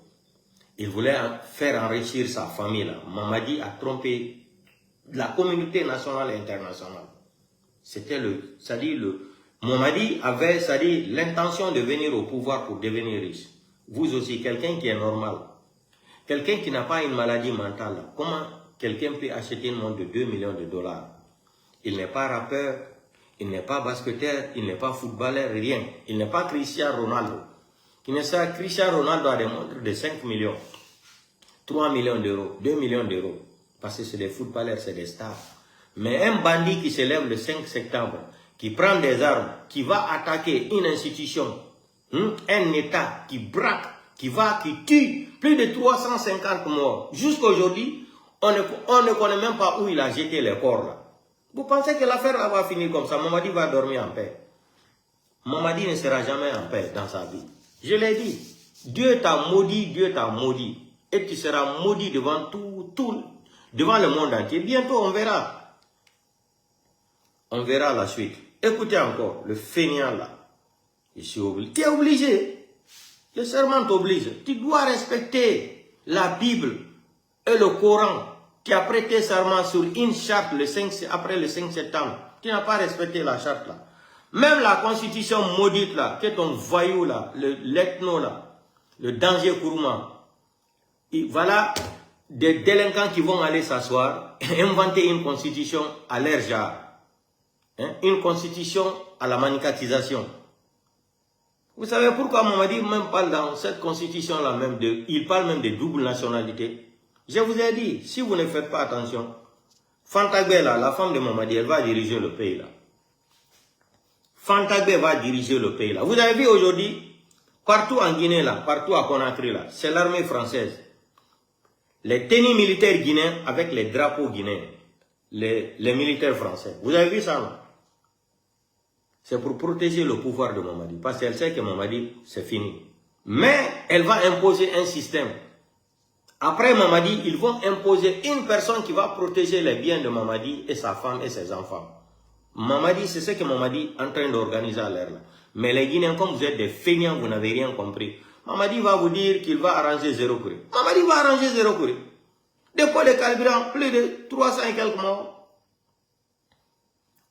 Il voulait faire enrichir sa famille là. Mamadi a trompé la communauté nationale et internationale. C'était Mamadi avait, c'est-à-dire, l'intention de venir au pouvoir pour devenir riche. Vous aussi, quelqu'un qui est normal. Quelqu'un qui n'a pas une maladie mentale, comment quelqu'un peut acheter une montre de 2 millions de dollars? Il n'est pas rappeur, il n'est pas basketteur, il n'est pas footballeur, rien. Il n'est pas Cristiano Ronaldo. Cristiano Ronaldo a des montres de 5 millions, 3 millions d'euros, 2 millions d'euros. Parce que c'est des footballeurs, c'est des stars. Mais un bandit qui se lève le 5 septembre, qui prend des armes, qui va attaquer une institution, un État qui braque, qui tue plus de 350 morts. Jusqu'aujourd'hui, on ne connaît même pas où il a jeté les corps là. Vous pensez que l'affaire va finir comme ça? Mamadi va dormir en paix. Mamadi ne sera jamais en paix dans sa vie. Je l'ai dit. Dieu t'a maudit, Dieu t'a maudit. Et tu seras maudit devant devant le monde entier. Bientôt, on verra. On verra la suite. Écoutez encore, le fainéant là. Je suis obligé. Tu es obligé. Le serment t'oblige. Tu dois respecter la Bible et le Coran. Tu as prêté serment sur une charte après le 5 septembre. Tu n'as pas respecté la charte là. Même la constitution maudite là, que ton voyou là, l'ethno là, le danger Kourouma. Voilà des délinquants qui vont aller s'asseoir et inventer une constitution à leur genre. Une constitution à la manicatisation. Vous savez pourquoi Mamadi même parle dans cette constitution-là même il parle même de double nationalité. Je vous ai dit, si vous ne faites pas attention, Fantagbe là, la femme de Mamadi, elle va diriger le pays là. Fantagbe va diriger le pays là. Vous avez vu aujourd'hui, Partout en Guinée, là, partout à Conakry, là, c'est l'armée française. Les tenues militaires guinéens avec les drapeaux guinéens. Les militaires français. Vous avez vu ça, non? C'est pour protéger le pouvoir de Mamadi. Parce qu'elle sait que Mamadi, c'est fini. Mais elle va imposer un système. Après Mamadi, ils vont imposer une personne qui va protéger les biens de Mamadi et sa femme et ses enfants. Mamadi, c'est ce que Mamadi est en train d'organiser à l'air là. Mais les Guinéens, comme vous êtes des feignants, vous n'avez rien compris. Mamadi va vous dire qu'il va arranger zéro courrier. Mamadi va arranger zéro courrier. Dépôt de carburant, plus de 300 et quelques morts.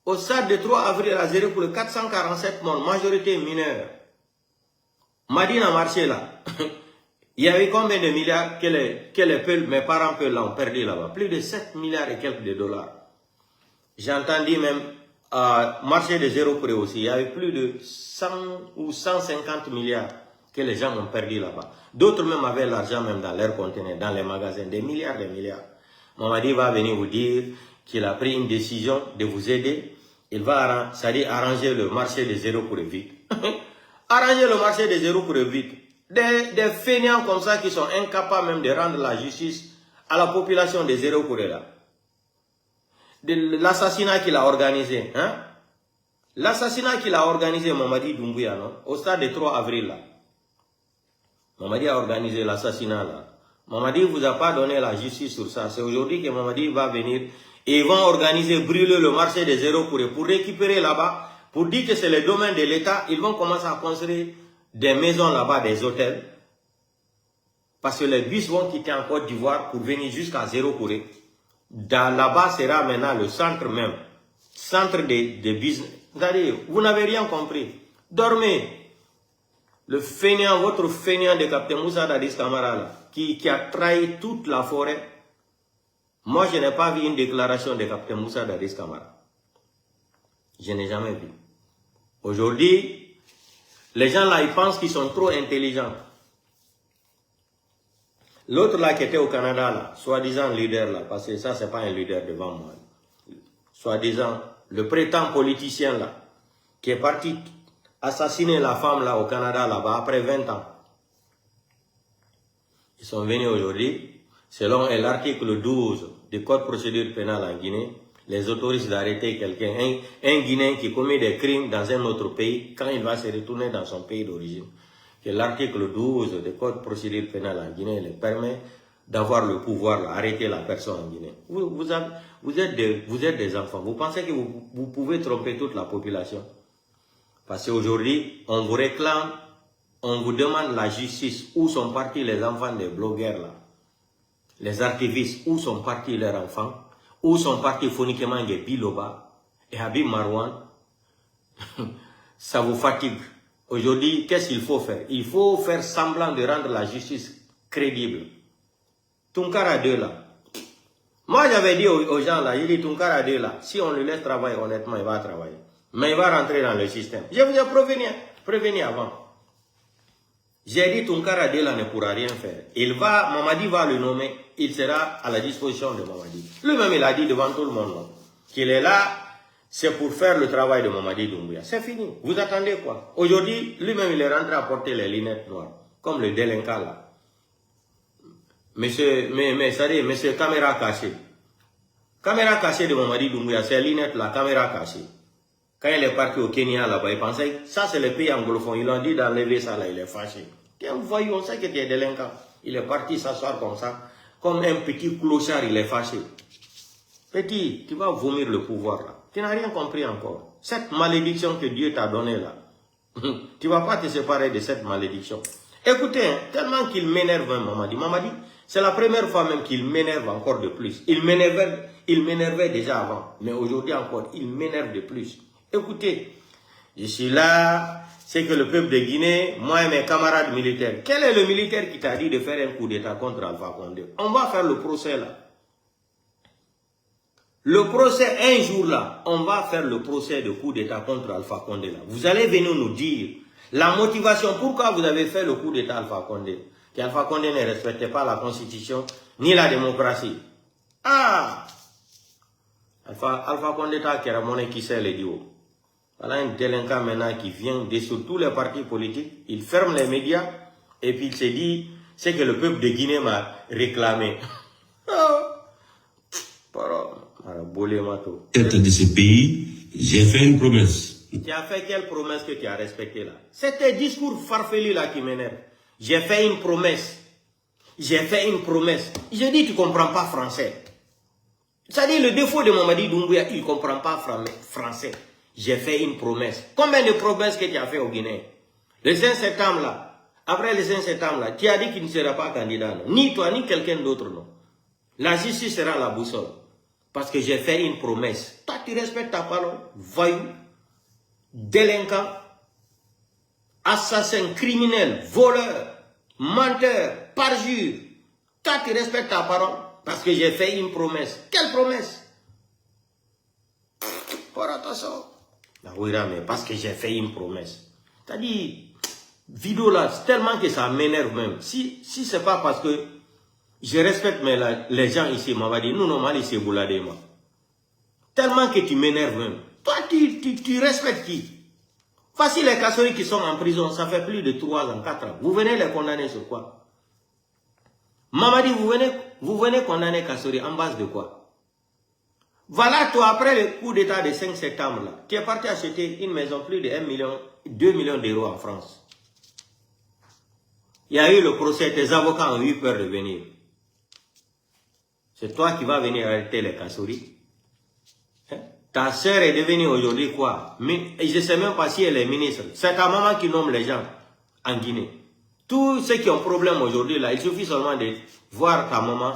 Au stade de 3 avril à 0 pour 447 morts, majorité mineure. Madi n'a marché là. Il y avait combien de milliards que mes parents ont perdu là-bas? Plus de 7 milliards et quelques de dollars. J'ai entendu même marché de zéro près aussi. Il y avait plus de 100 ou 150 milliards que les gens ont perdu là-bas. D'autres même avaient l'argent même dans leurs conteneurs, dans les magasins, des milliards, des milliards. Mamadi va venir vous dire qu'il a pris une décision de vous aider. Il va arranger le marché de zéro pour vite. Arranger le marché de zéro pour vite. Des fainéants comme ça qui sont incapables même de rendre la justice à la population de zéro pour là. L'assassinat qu'il a organisé, hein? L'assassinat qu'il a organisé, Mamadi Doumbouya, non? Au stade de 3 avril, là. Mamadi a organisé l'assassinat, là. Mamadi ne vous a pas donné la justice sur ça. C'est aujourd'hui que Mamadi va venir et ils vont organiser, brûler le marché de zéro pour récupérer là-bas, pour dire que c'est le domaine de l'État. Ils vont commencer à construire des maisons là-bas, des hôtels. Parce que les bus vont quitter en Côte d'Ivoire pour venir jusqu'à zéro courrier. Là-bas sera maintenant le centre même. Centre de business. Vous n'avez rien compris. Dormez. Le fainéant, votre fainéant de Captain Moussa Dadis Camara, là, qui a trahi toute la forêt. Moi, je n'ai pas vu une déclaration de Captain Moussa Dadis Camara. Je n'ai jamais vu. Aujourd'hui, les gens là, ils pensent qu'ils sont trop intelligents. L'autre là qui était au Canada, là, soi-disant leader là, parce que ça, c'est pas un leader devant moi. Soi-disant, le prétend politicien là, qui est parti assassiner la femme là au Canada là-bas après 20 ans. Ils sont venus aujourd'hui, selon l'article 12 du Code de procédure pénale en Guinée, les autorisent d'arrêter quelqu'un, un Guinéen qui commet des crimes dans un autre pays, quand il va se retourner dans son pays d'origine. Que l'article 12 du Code de procédure pénale en Guinée le permet d'avoir le pouvoir d'arrêter la personne en Guinée. Vous êtes des enfants. Vous pensez que vous pouvez tromper toute la population? Parce qu'aujourd'hui, on vous réclame, on vous demande la justice. Où sont partis les enfants des blogueurs là? Les activistes, où sont partis leurs enfants? Où sont partis Foni Kemangue Biloba et Habib Marwan? Ça vous fatigue. Aujourd'hui, qu'est-ce qu'il faut faire? Il faut faire semblant de rendre la justice crédible. Tunkara 2 là. Moi, j'avais dit aux gens là, il dit Tunkara 2 là, si on le laisse travailler, honnêtement, il va travailler. Mais il va rentrer dans le système. Je vous ai prévenu avant. J'ai dit Tunkara 2 là ne pourra rien faire. Mamadi va le nommer, il sera à la disposition de Mamadi. Lui-même, il a dit devant tout le monde qu'il est là, c'est pour faire le travail de Mamadi Doumbouya. C'est fini. Vous attendez quoi? Aujourd'hui, lui-même, il est rentré à porter les lunettes noires, comme le délinquant là. Monsieur caméra cachée. Caméra cachée de Mamadi Doumbouya, c'est lunettes la caméra cachée. Quand il est parti au Kenya là-bas, il pensait, ça c'est le pays anglophone, ils l'ont dit d'enlever ça là, il est fâché. Tiens, vous voyez, on sait que tu es délinquant. Il est parti s'asseoir comme ça, comme un petit clochard, il est fâché. Petit, tu vas vomir le pouvoir là. Tu n'as rien compris encore. Cette malédiction que Dieu t'a donnée là, tu ne vas pas te séparer de cette malédiction. Écoutez, hein, tellement qu'il m'énerve Mamadi. Mamadi, c'est la première fois même qu'il m'énerve encore de plus. Il m'énervait déjà avant, mais aujourd'hui encore, il m'énerve de plus. Écoutez, je suis là, c'est que le peuple de Guinée, moi et mes camarades militaires, quel est le militaire qui t'a dit de faire un coup d'état contre Alpha Condé? On va faire le procès là. Le procès, un jour là, on va faire le procès de coup d'état contre Alpha Condé là. Vous allez venir nous dire la motivation, pourquoi vous avez fait le coup d'état Alpha Condé? Qu'Alpha Condé ne respectait pas la constitution, ni la démocratie. Ah! Alpha Condé t'a monnaie qui sait les duos. Voilà un délinquant maintenant qui vient dissoudre tous les partis politiques, il ferme les médias et puis il se dit, c'est que le peuple de Guinée m'a réclamé. Tête de ce pays, j'ai fait une promesse. Tu as fait quelle promesse que tu as respectée là? C'est tes discours farfelus là qui m'énervent. J'ai fait une promesse. J'ai fait une promesse. Je dis, tu ne comprends pas français. C'est-à-dire, le défaut de Mamadi Doumbouya, il ne comprend pas français. J'ai fait une promesse. Combien de promesses que tu as fait au Guinée? Le 5 septembre là, après le 5 septembre là, tu as dit qu'il ne sera pas candidat. Non. Ni toi, ni quelqu'un d'autre, non. La justice sera la boussole. Parce que j'ai fait une promesse. Toi, tu respectes ta parole. Voyou, délinquant, assassin, criminel, voleur, menteur, parjure. Toi, tu respectes ta parole. Parce que j'ai fait une promesse. Quelle promesse? Pour attention. Oui, mais parce que j'ai fait une promesse. C'est-à-dire, vidéo là, tellement que ça m'énerve même. Si c'est pas parce que je respecte les gens ici, m'en va dire, nous, non, mal ici, Bouladema. Tellement que tu m'énerves même. Toi, tu respectes qui? Voici les Kassouri qui sont en prison, ça fait plus de 3 ans, 4 ans. Vous venez les condamner sur quoi? Mamadi, vous venez condamner Kassouri en base de quoi? Voilà, toi, après le coup d'état de 5 septembre, là, tu es parti acheter une maison plus de 1 million, 2 millions d'euros en France. Il y a eu le procès, tes avocats ont eu peur de venir. C'est toi qui vas venir arrêter les Kassouri. Hein? Ta sœur est devenue aujourd'hui quoi? Mais je ne sais même pas si elle est ministre. C'est ta maman qui nomme les gens en Guinée. Tous ceux qui ont problème aujourd'hui, là, il suffit seulement de voir ta maman,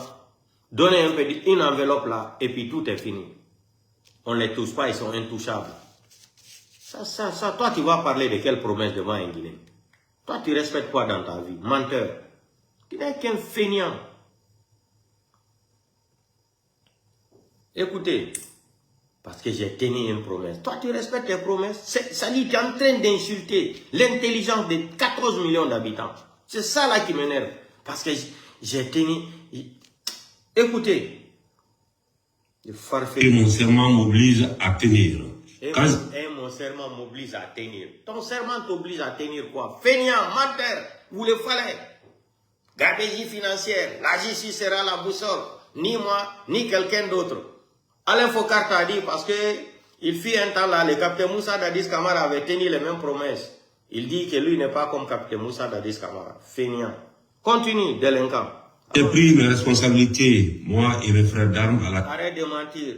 donner une enveloppe là, et puis tout est fini. On ne les touche pas, ils sont intouchables. Ça, toi, tu vas parler de quelle promesse devant un Guinée? Toi, tu respectes quoi dans ta vie? Menteur. Tu n'es qu'un feignant. Écoutez, parce que j'ai tenu une promesse. Toi, tu respectes tes promesses. Ça dit que tu es en train d'insulter l'intelligence de 14 millions d'habitants. C'est ça là qui m'énerve. Parce que j'ai tenu... Écoutez. Et mon serment m'oblige à tenir. Et mon serment m'oblige à tenir. Ton serment t'oblige à tenir quoi? Feignant, menteur, vous le fallait. Gabegie financière, la justice sera la boussole. Ni moi, ni quelqu'un d'autre. Alain Focart a dit, parce que il fit un temps là, le capitaine Moussa Dadis Camara avait tenu les mêmes promesses. Il dit que lui n'est pas comme capitaine Moussa Dadis Camara. Feignant. Continue, délinquant. J'ai pris mes responsabilités, moi et mes frères d'armes à la... Arrête de mentir.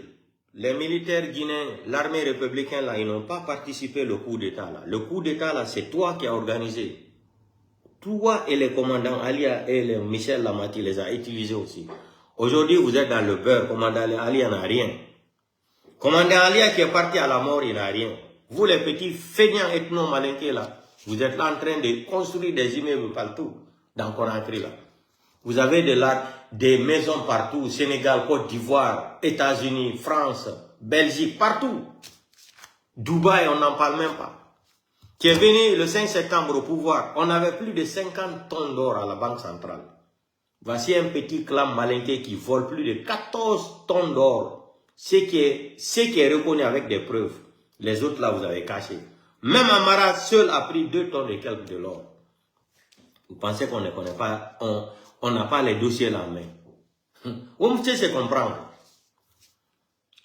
Les militaires guinéens, l'armée républicaine là, ils n'ont pas participé au coup d'état là. Le coup d'état là, c'est toi qui as organisé. Toi et les commandants Alia et les Michel Lamati les a utilisés aussi. Aujourd'hui, vous êtes dans le beurre. Commandant Alia n'a rien. Commandant Alia qui est parti à la mort, il n'a rien. Vous les petits feignants ethno-malinqués là, vous êtes là en train de construire des immeubles partout dans Conakry là. Vous avez des maisons partout, Sénégal, Côte d'Ivoire, États-Unis, France, Belgique, partout. Dubaï, on n'en parle même pas. Qui est venu le 5 septembre au pouvoir, on avait plus de 50 tonnes d'or à la Banque centrale. Voici un petit clan malinqué qui vole plus de 14 tonnes d'or. Ce qui est reconnu avec des preuves. Les autres là, vous avez caché. Même Amara seul a pris 2 tonnes et quelques de l'or. Vous pensez qu'on ne connaît pas, on n'a pas les dossiers là en main. On sait se comprendre.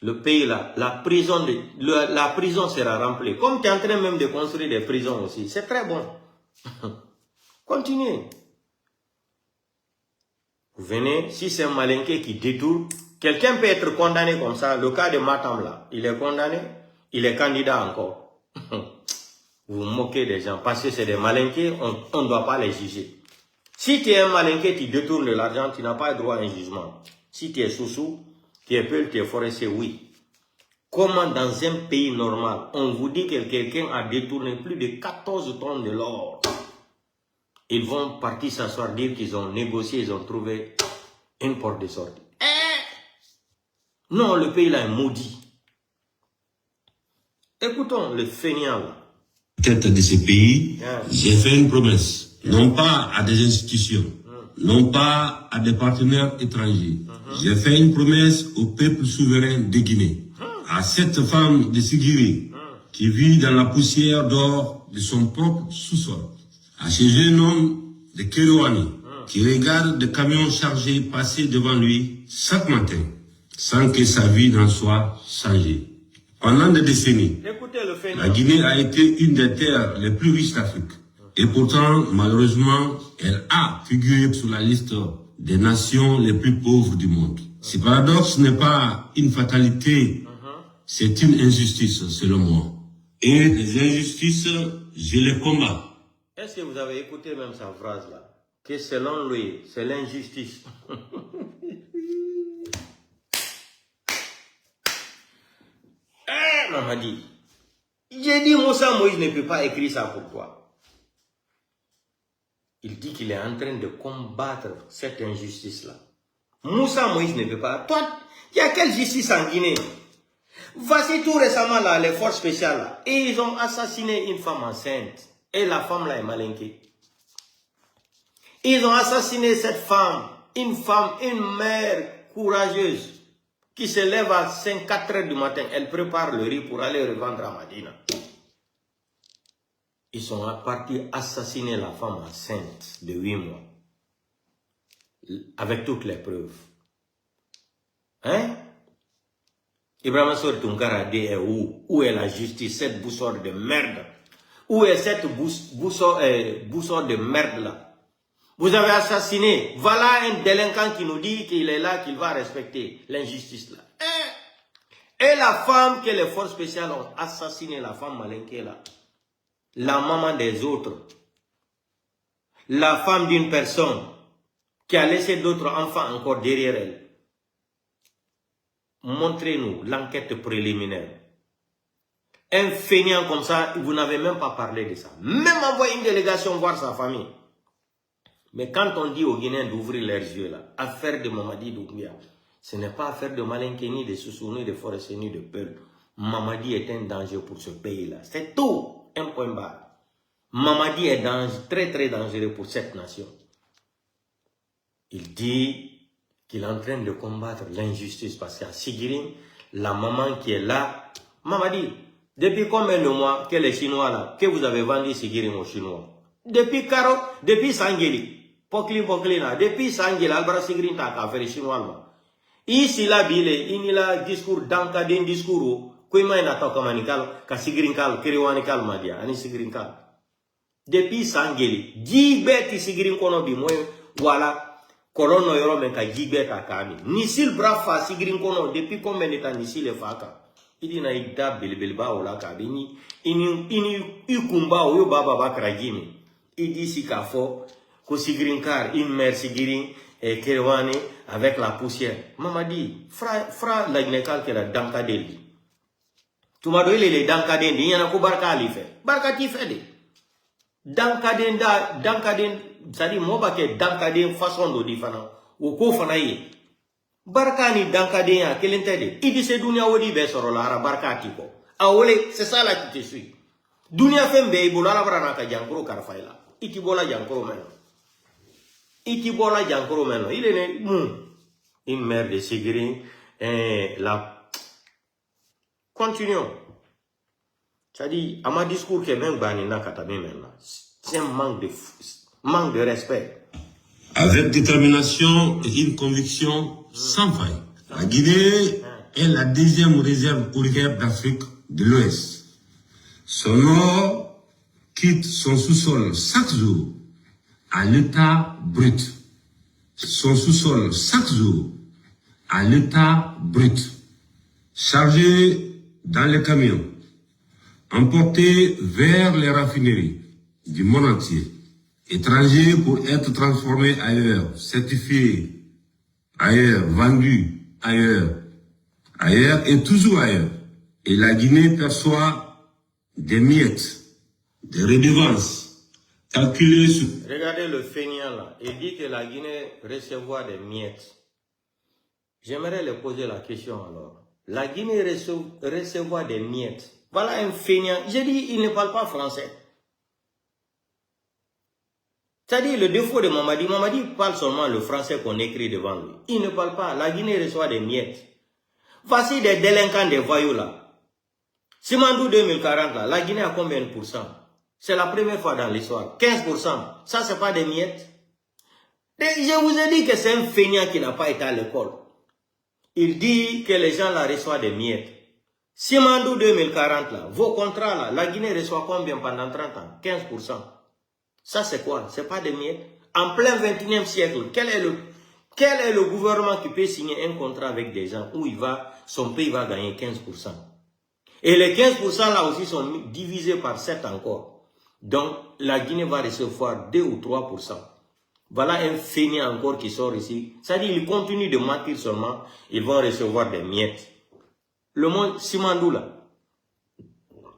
Le pays là, la prison sera remplie. Comme tu es en train même de construire des prisons aussi, c'est très bon. Continuez. Vous venez, si c'est un malinqué qui détourne, quelqu'un peut être condamné comme ça. Le cas de Matam là, il est condamné, il est candidat encore. Vous vous moquez des gens parce que c'est des malinqués, on ne doit pas les juger. Si tu es un malinqué, tu détournes de l'argent, tu n'as pas le droit à un jugement. Si tu es sous-sous, tu es peul, tu es forestier, oui. Comment dans un pays normal, on vous dit que quelqu'un a détourné plus de 14 tonnes de l'or? Ils vont partir s'asseoir, dire qu'ils ont négocié, ils ont trouvé une porte de sortie. Non, le pays là est maudit. Écoutons le feignant là. Tête de ce pays, j'ai fait une promesse, non pas à des institutions, non pas à des partenaires étrangers. J'ai fait une promesse au peuple souverain de Guinée, à cette femme de Sigiri, qui vit dans la poussière d'or de son propre sous-sol. À ce jeune homme de Kerouani, qui regarde des camions chargés passer devant lui chaque matin, sans que sa vie n'en soit changée. Pendant des décennies, la Guinée a été une des terres les plus riches d'Afrique. Et pourtant, malheureusement, elle a figuré sur la liste des nations les plus pauvres du monde. Ce paradoxe n'est pas une fatalité, c'est une injustice, selon moi. Et les injustices, je les combats. Est-ce que vous avez écouté même sa phrase là? Que selon lui, c'est l'injustice. Mamadi, j'ai dit Moussa Moïse ne peut pas écrire ça pour toi. Il dit qu'il est en train de combattre cette injustice-là. Moussa Moïse ne peut pas. Toi, il y a quelle justice en Guinée? Voici tout récemment là, les forces spéciales là, et ils ont assassiné une femme enceinte. Et la femme là est malinquée. Ils ont assassiné cette femme, une mère courageuse, qui se lève à 4 heures du matin. Elle prépare le riz pour aller revendre à Madina. Ils sont partis assassiner la femme enceinte de 8 mois. Avec toutes les preuves. Hein? Ibrahima Sori Tunkara dit où est la justice, cette boussole de merde? Où est cette boussole de merde là? Vous avez assassiné. Voilà un délinquant qui nous dit qu'il est là, qu'il va respecter l'injustice là. Et la femme que les forces spéciales ont assassiné, la femme malinquée là. La maman des autres. La femme d'une personne qui a laissé d'autres enfants encore derrière elle. Montrez-nous l'enquête préliminaire. Un feignant comme ça, vous n'avez même pas parlé de ça. Même envoyer une délégation voir sa famille. Mais quand on dit aux Guinéens d'ouvrir leurs yeux là, affaire de Mamadi Doumbouya, ce n'est pas affaire de Malinké, ni de Soussou, ni de Forestier, ni de Peul. Mamadi est un danger pour ce pays-là. C'est tout, un point barre. Mamadi est très très dangereux pour cette nation. Il dit qu'il est en train de combattre l'injustice parce qu'à Sigiring, la maman qui est là, Mamadi, depuis combien de mois que les Chinois là, que vous avez vendu Sigiring aux Chinois? Depuis Karo, depuis Sangeli. Depuis Sangel, Albra Sigrin ta ka faire chinois. Ici la bile, il y a discours d'encadré discours, comment il a ta kamanikal, ka Sigrin kal, Keriwanikal madia, ani Sigrin kal. Depuis Sangeli, 10 bêtes Sigrin kono bi moi, voilà, colono yoro men ka 10 bêtes à kami. Nisil brafa Sigrin kono, depuis combien de temps Nisil est faka? Il dit na ida bilbilba ou la kabini, ini kumba ou yo baba bakragimi. Il dit si kafo, que Sigrin Kar, une mère Sigrin et Kerouani avec la poussière. Mamadi, fra la Gnekal que la Dankadeli. Tu m'as donné les Dankadeli, il y en a qu'au Barka li fait. Barka ti fait de. Dankaden, c'est-à-dire, moi, que Dankaden façon de dire, ou ko fanaye. Barka ni Dankaden ya, quel intérêt? Il dit c'est Dunia Wodi Besoro la Barka tipo. Ah, olé, c'est ça là qui te suit. Dunia Fembe, Ibola la Branaka Jankro Karfaila. Itibola Jankro maintenant. Itibola Jankro maintenant. Il est né, une mère de Sigrin, la. Continuons. C'est-à-dire, à ma discours que même Banina Katame maintenant, c'est un manque de respect. Avec détermination et une conviction sans faille, la Guinée est la deuxième réserve ouvrière d'Afrique de l'Ouest. Son nord quitte son sous-sol chaque jour à l'état brut. Son sous-sol chaque jour à l'état brut. Chargé dans les camions, emporté vers les raffineries du monde entier, étrangers pour être transformés ailleurs, certifiés ailleurs, vendus ailleurs et toujours ailleurs. Et la Guinée perçoit des miettes, des redevances calculées sur... Regardez le feignant là, il dit que la Guinée recevra des miettes. J'aimerais lui poser la question alors. La Guinée recevra des miettes. Voilà un feignant. J'ai dit, il ne parle pas français. C'est-à-dire, le défaut de Mamadi, Mamadi parle seulement le français qu'on écrit devant lui. Il ne parle pas. La Guinée reçoit des miettes. Voici des délinquants, des voyous là. Simandou 2040, là, la Guinée a combien de pourcents? C'est la première fois dans l'histoire. 15%. Ça, c'est pas des miettes. Je vous ai dit que c'est un feignant qui n'a pas été à l'école. Il dit que les gens la reçoivent des miettes. Simandou 2040, là, vos contrats, là, la Guinée reçoit combien pendant 30 ans? 15%. Ça, c'est quoi? C'est pas des miettes. En plein 21e siècle, quel est le gouvernement qui peut signer un contrat avec des gens où son pays va gagner 15%? Et les 15% là aussi sont divisés par 7 encore. Donc, la Guinée va recevoir 2 ou 3%. Voilà un feignant encore qui sort ici. C'est-à-dire qu'il continue de mentir seulement. Ils vont recevoir des miettes. Le monde Simandou là,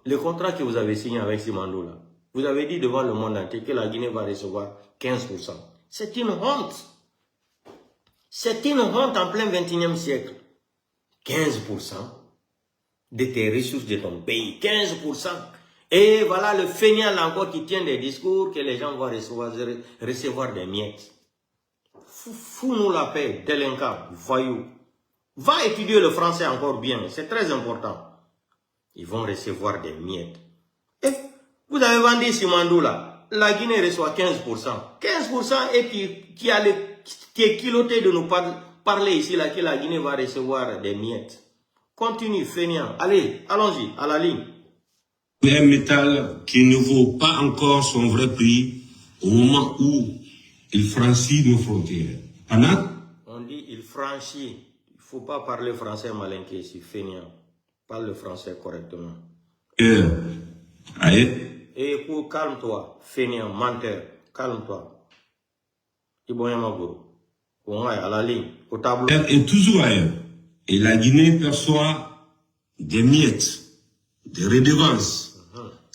le contrat que vous avez signé avec Simandou là, vous avez dit devant le monde entier que la Guinée va recevoir 15%. C'est une honte. C'est une honte en plein 21e siècle. 15% de tes ressources de ton pays. 15%. Et voilà le feignant là encore qui tient des discours que les gens vont recevoir des miettes. Fous-nous la paix, délinquant, voyou. Va étudier le français encore bien, c'est très important. Ils vont recevoir des miettes. Et vous avez vendu Simandou là, la Guinée reçoit 15%. 15% et qui est culotté de nous parler ici là que la Guinée va recevoir des miettes. Continue, feignant. Allez, allons-y, à la ligne. Un métal qui ne vaut pas encore son vrai prix au moment où il franchit nos frontières. Anna? On dit il franchit. Il ne faut pas parler français malinqué ici, feignant. Parle le français correctement. Aïe. Et pour calme-toi, feignant, menteur, calme-toi. À la ligne, au tableau. Et toujours ailleurs. Et la Guinée perçoit des miettes, des redevances,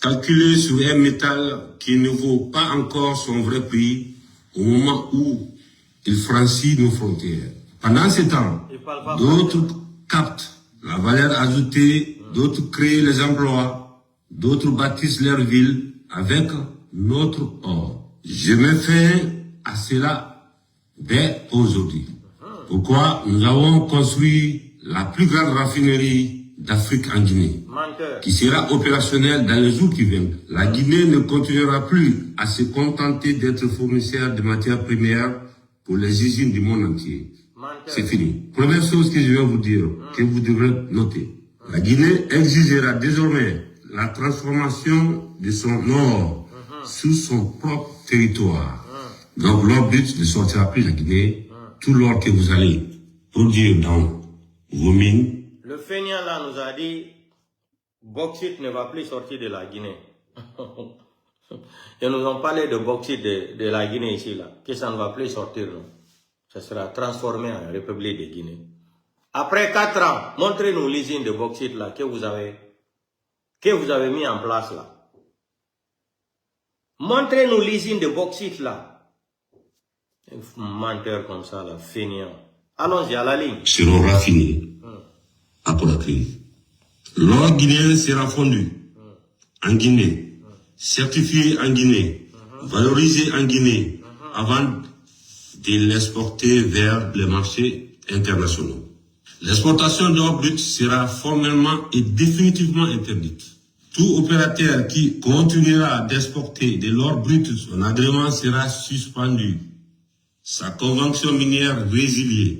calculées sur un métal qui ne vaut pas encore son vrai prix au moment où il franchit nos frontières. Pendant ce temps, d'autres captent la valeur ajoutée, d'autres créent les emplois, d'autres bâtissent leur ville avec notre or. Je me fais à cela dès aujourd'hui. Pourquoi nous avons construit la plus grande raffinerie d'Afrique en Guinée, qui sera opérationnelle dans les jours qui viennent. La Guinée ne continuera plus à se contenter d'être fournisseur de matières premières pour les usines du monde entier. C'est fini. Première chose que je vais vous dire, que vous devrez noter. La Guinée exigera désormais la transformation de son or sous son propre territoire. Donc leur but ne sortira plus de la Guinée. Tout l'or que vous allez produire dans vos mines. Le feignant là nous a dit, bauxite ne va plus sortir de la Guinée. Ils nous ont parlé de bauxite de la Guinée ici là, que ça ne va plus sortir. Non. Ça sera transformé en République de Guinée. Après 4 ans, montrez-nous l'usine de bauxite là que vous avez mis en place là. Montrez-nous l'usine de bauxite là. Un menteur comme ça là, feignant. Allons-y à la ligne. Seront raffinés à Conakry. L'or guinéen sera fondu en Guinée, certifié en Guinée, valorisé en Guinée, avant de l'exporter vers les marchés internationaux. L'exportation d'or brut sera formellement et définitivement interdite. Tout opérateur qui continuera d'exporter de l'or brut, son agrément sera suspendu. Sa convention minière résiliée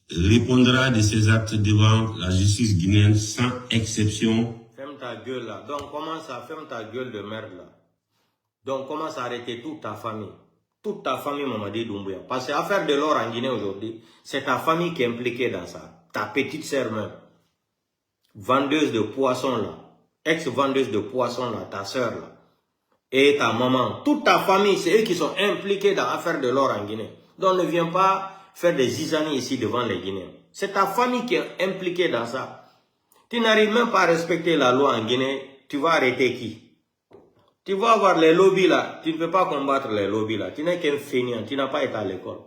répondra de ses actes devant la justice guinéenne sans exception. Ferme ta gueule là. Donc commence à ferme ta gueule de merde là. Donc commence à arrêter toute ta famille. Toute ta famille, Mamadi Doumbouya. Parce que l'affaire de l'or en Guinée aujourd'hui, c'est ta famille qui est impliquée dans ça. Ta petite sœur même. Vendeuse de poissons là. Ex-vendeuse de poissons là, ta sœur là. Et ta maman. Toute ta famille, c'est eux qui sont impliqués dans l'affaire de l'or en Guinée. Donc ne viens pas faire des zizanies ici devant les Guinéens. C'est ta famille qui est impliquée dans ça. Tu n'arrives même pas à respecter la loi en Guinée, tu vas arrêter qui? Tu vas avoir les lobbies là, tu ne peux pas combattre les lobbies là. Tu n'es qu'un feignant, tu n'as pas été à l'école.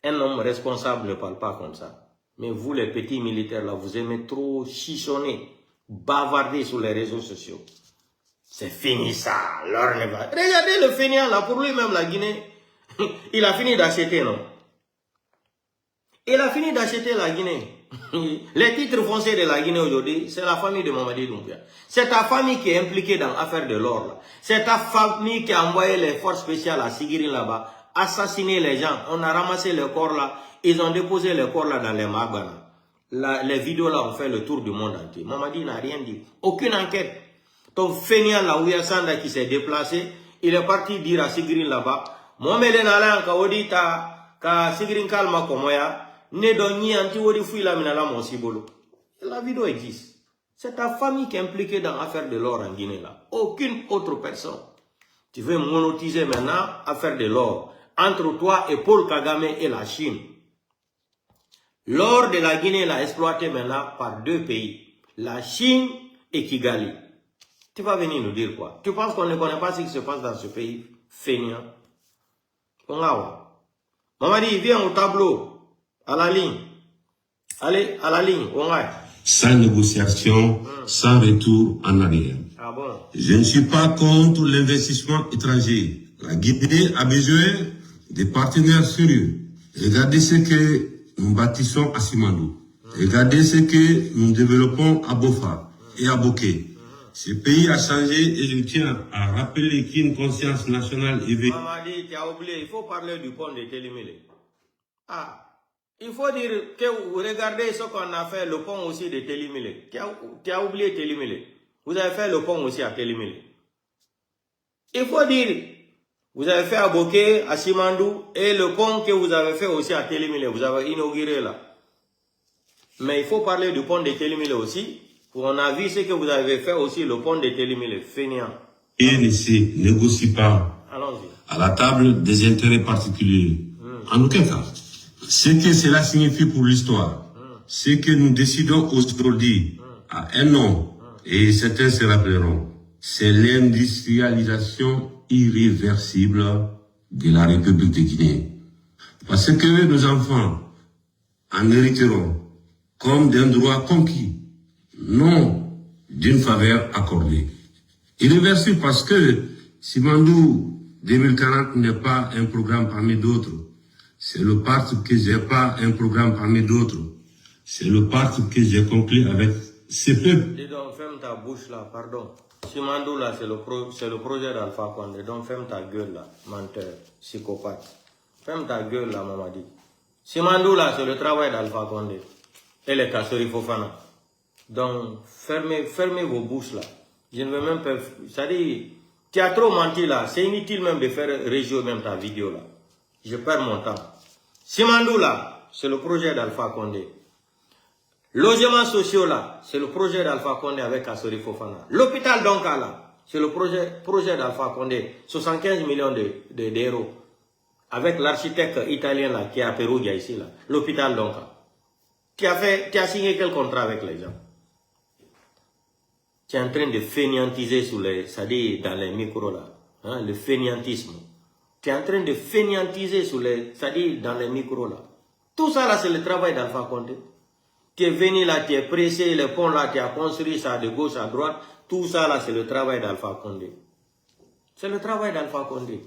Un homme responsable ne parle pas comme ça. Mais vous les petits militaires là, vous aimez trop chichonner, bavarder sur les réseaux sociaux. C'est fini ça, l'or ne va... Regardez le feignant là, pour lui-même la Guinée, il a fini d'acheter non? Il a fini d'acheter la Guinée. Les titres fonciers de la Guinée aujourd'hui, c'est la famille de Mamadi Doumbouya. C'est ta famille qui est impliquée dans l'affaire de l'or. C'est ta famille qui a envoyé les forces spéciales à Sigirin là-bas, assassiner les gens. On a ramassé les corps là, ils ont déposé les corps là dans les Magana. Les vidéos là ont fait le tour du monde entier. Mamadi n'a rien dit. Aucune enquête. Ton feignant là, Ouya Sanda qui s'est déplacé, il est parti dire à Sigirin là-bas, Mohamed Nalan Kaodi ka Sigirin Kalma Komoya, ne donne anti wodi fouille la minala monsibolo. La vidéo existe. C'est ta famille qui est impliquée dans l'affaire de l'or en Guinée là. Aucune autre personne. Tu veux monétiser maintenant l'affaire de l'or entre toi et Paul Kagame et la Chine. L'or de la Guinée est exploité maintenant par deux pays, la Chine et Kigali. Tu vas venir nous dire quoi? Tu penses qu'on ne connaît pas ce qui se passe dans ce pays feignant? Mamadi, viens au tableau, à la ligne. Allez, à la ligne, on va. Sans négociation, sans retour en arrière. Ah bon? Je ne suis pas contre l'investissement étranger. La Guinée a besoin de partenaires sérieux. Regardez ce que nous bâtissons à Simandou. Regardez ce que nous développons à Bofa et à Boké. Ce pays a changé et je tiens à rappeler qu'une conscience nationale est vécue. Mamadi, tu as oublié, il faut parler du pont de Télémilé. Ah, il faut dire que vous regardez ce qu'on a fait, le pont aussi de Télémilé. Tu as oublié Télémilé. Vous avez fait le pont aussi à Télémilé. Il faut dire, vous avez fait à Boké, à Simandou, et le pont que vous avez fait aussi à Télémilé, vous avez inauguré là. Mais il faut parler du pont de Télémilé aussi. On a vu ce que vous avez fait aussi, le pont de Télémilé, fainéant. Et ne se négocie pas à la table des intérêts particuliers. En aucun cas. Ce que cela signifie pour l'histoire, ce que nous décidons aujourd'hui, à un nom, et certains se rappelleront, c'est l'industrialisation irréversible de la République de Guinée. Parce que nos enfants en hériteront comme d'un droit conquis, non d'une faveur accordée. Irréversible parce que Simandou 2040 n'est pas un programme parmi d'autres. C'est le pacte que j'ai pas un programme parmi d'autres. C'est le pacte que j'ai conclu avec ces peuples. Dis donc, ferme ta bouche là, pardon. Simandou là, c'est le projet d'Alpha Condé. Donc ferme ta gueule là, menteur, psychopathe. Ferme ta gueule là, Mamadi. Simandou là, c'est le travail d'Alpha Condé. Et les Kassori Fofana. Donc, fermez vos bouches là. Je ne veux même pas... C'est-à-dire, tu as trop menti là. C'est inutile même de faire régio même ta vidéo là. Je perds mon temps. Simandou là, c'est le projet d'Alpha Condé. Logements sociaux là, c'est le projet d'Alpha Condé avec Kassori Fofana. L'hôpital Donka là, c'est le projet d'Alpha Condé. 75 millions d'euros. Avec l'architecte italien là, qui est à Perugia ici là. L'hôpital Donka. Tu as signé quel contrat avec les gens? Tu es en train de fainéantiser c'est-à-dire dans les micros là. Hein, le fainéantisme. Tu es en train de fainéantiser c'est-à-dire dans les micros là. Tout ça là, c'est le travail d'Alpha Condé. Tu es venu là, tu es pressé, les ponts là, tu as construit ça de gauche à droite. Tout ça là, c'est le travail d'Alpha Condé. C'est le travail d'Alpha Condé.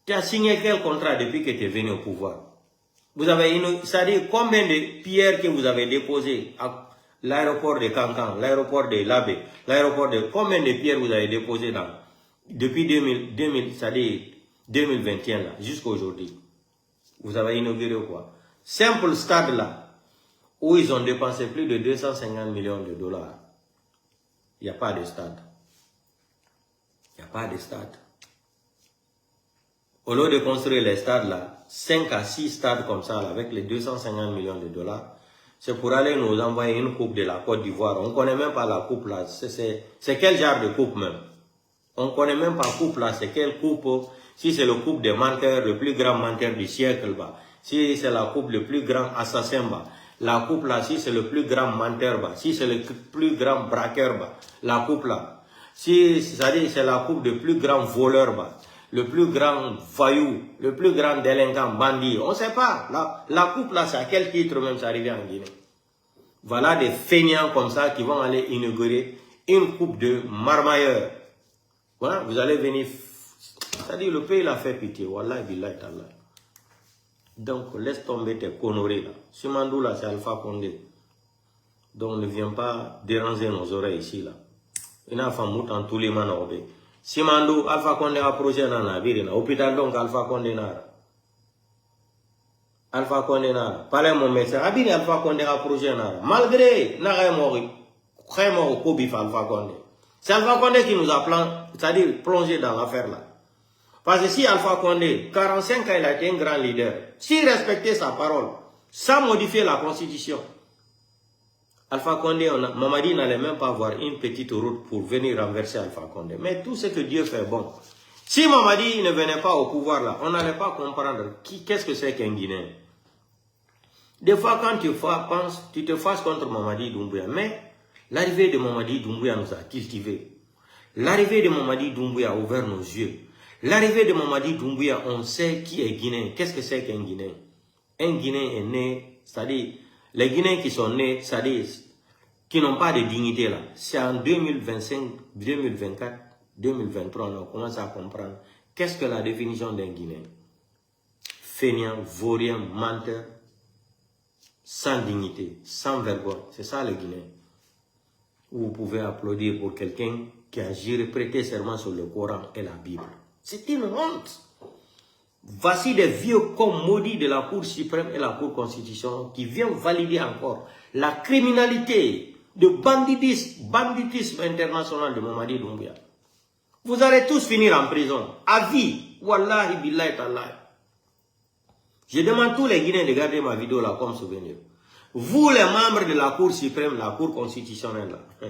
Tu as signé quel contrat depuis que tu es venu au pouvoir? Vous avez c'est-à-dire combien de pierres que vous avez déposées à l'aéroport de Cancan, l'aéroport de Labé, l'aéroport de... Combien de pierres vous avez déposées depuis 2021 là, jusqu'à aujourd'hui? Vous avez inauguré quoi? Simple stade là, où ils ont dépensé plus de 250 millions de dollars. Il n'y a pas de stade. Il n'y a pas de stade. Au lieu de construire les stades là, 5 à 6 stades comme ça là, avec les 250 millions de dollars, c'est pour aller nous envoyer une coupe de la Côte d'Ivoire. On ne connaît même pas la coupe là. C'est quel genre de coupe même? On ne connaît même pas la coupe là. C'est quelle coupe? Si c'est le coupe des menteurs, le plus grand menteur du siècle, bah. Si c'est la coupe le plus grand assassin, bah. La coupe là, si c'est le plus grand menteur, bah. Si c'est le plus grand braqueur, bah. La coupe là. Si c'est la coupe de plus grand voleur, bah. Le plus grand voyou, le plus grand délinquant, bandit. On ne sait pas. La coupe là, c'est à quel titre même ça arrive en Guinée. Voilà des feignants comme ça qui vont aller inaugurer une coupe de marmailleurs. Voilà, vous allez venir... C'est-à-dire le pays l'a fait pitié. Wallah, billahi ta'ala. Donc, laisse tomber tes conneries là. Simandou là, c'est Alpha Condé. Donc ne viens pas déranger nos oreilles ici là. Il a fait mouton tous les manobés. Si Mando Alpha Condé a projet dans la ville, hôpital donc Alpha Condé n'a. Alpha Condé n'a. Parlez mon médecin. Abine Alpha Condé a projet n'a. Malgré n'a mort. Très mort au Kobi Alpha Condé. C'est Alpha Condé qui nous a c'est-à-dire plongé dans l'affaire là. Parce que si Alpha Condé, 45 ans, il a été un grand leader, s'il respectait sa parole, sans modifier la constitution, Alpha Condé, Mamadi n'allait même pas avoir une petite route pour venir renverser Alpha Condé. Mais tout ce que Dieu fait bon. Si Mamadi ne venait pas au pouvoir là, on n'allait pas comprendre qu'est-ce que c'est qu'un Guinéen. Des fois, quand tu te fâches contre Mamadi Doumbouya, mais l'arrivée de Mamadi Doumbouya nous a cultivés. L'arrivée de Mamadi Doumbouya a ouvert nos yeux. L'arrivée de Mamadi Doumbouya, on sait qui est Guinéen. Qu'est-ce que c'est qu'un Guinéen? Un Guinéen est né, c'est-à-dire, les Guinéens qui sont nés, c'est-à-dire, qui n'ont pas de dignité là. C'est en 2025, 2024, 2023, on commence à comprendre qu'est-ce que la définition d'un Guinéen. Fainéant, vaurien, menteur, sans dignité, sans vergogne. C'est ça le Guinéen. Vous pouvez applaudir pour quelqu'un qui a juré prêter serment sur le Coran et la Bible. C'est une honte. Voici des vieux comme maudits de la Cour suprême et la Cour constitutionnelle qui viennent valider encore la criminalité de banditisme international de Mamadi Doumbouya. Vous allez tous finir en prison, à vie. Wallahi billahi tallahi. Je demande à tous les Guinéens de garder ma vidéo là comme souvenir. Vous les membres de la Cour suprême, la Cour constitutionnelle là,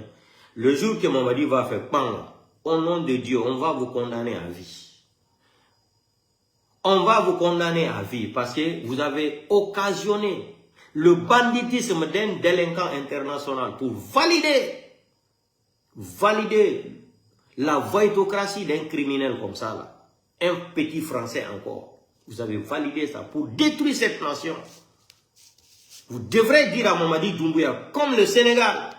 le jour que Mamadi va faire pan, au nom de Dieu, on va vous condamner à vie. On va vous condamner à vie parce que vous avez occasionné le banditisme d'un délinquant international pour valider la voïtocratie d'un criminel comme ça là. Un petit Français encore. Vous avez validé ça pour détruire cette nation. Vous devrez dire à Mamadi Doumbouya, comme le Sénégal,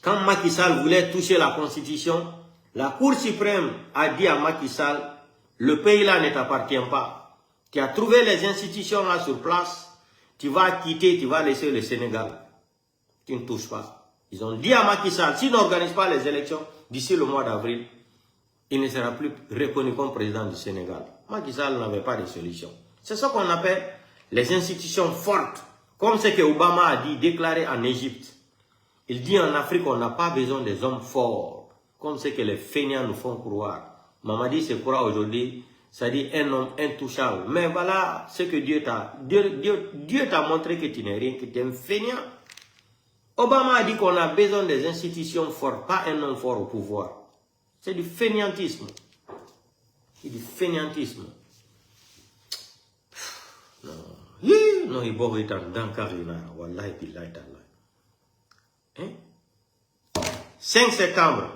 quand Macky Sall voulait toucher la constitution, la Cour suprême a dit à Macky Sall, le pays là ne t'appartient pas. Tu as trouvé les institutions là sur place, tu vas quitter, tu vas laisser le Sénégal. Tu ne touches pas. Ils ont dit à Macky Sall, s'il n'organise pas les élections d'ici le mois d'avril, il ne sera plus reconnu comme président du Sénégal. Macky Sall n'avait pas de solution. C'est ce qu'on appelle les institutions fortes, comme ce que Obama a dit, déclaré en Égypte. Il dit en Afrique, on n'a pas besoin des hommes forts, comme ce que les fainéants nous font croire. Mamadi se croit aujourd'hui, ça dit un homme intouchable. Mais voilà ce que Dieu t'a montré que tu n'es rien, que tu es un fainéant. Obama a dit qu'on a besoin des institutions fortes, pas un homme fort au pouvoir. C'est du fainéantisme. C'est du fainéantisme. Non. Non, il boit dans Karina. Wallahi billahi ta'ala. 5 septembre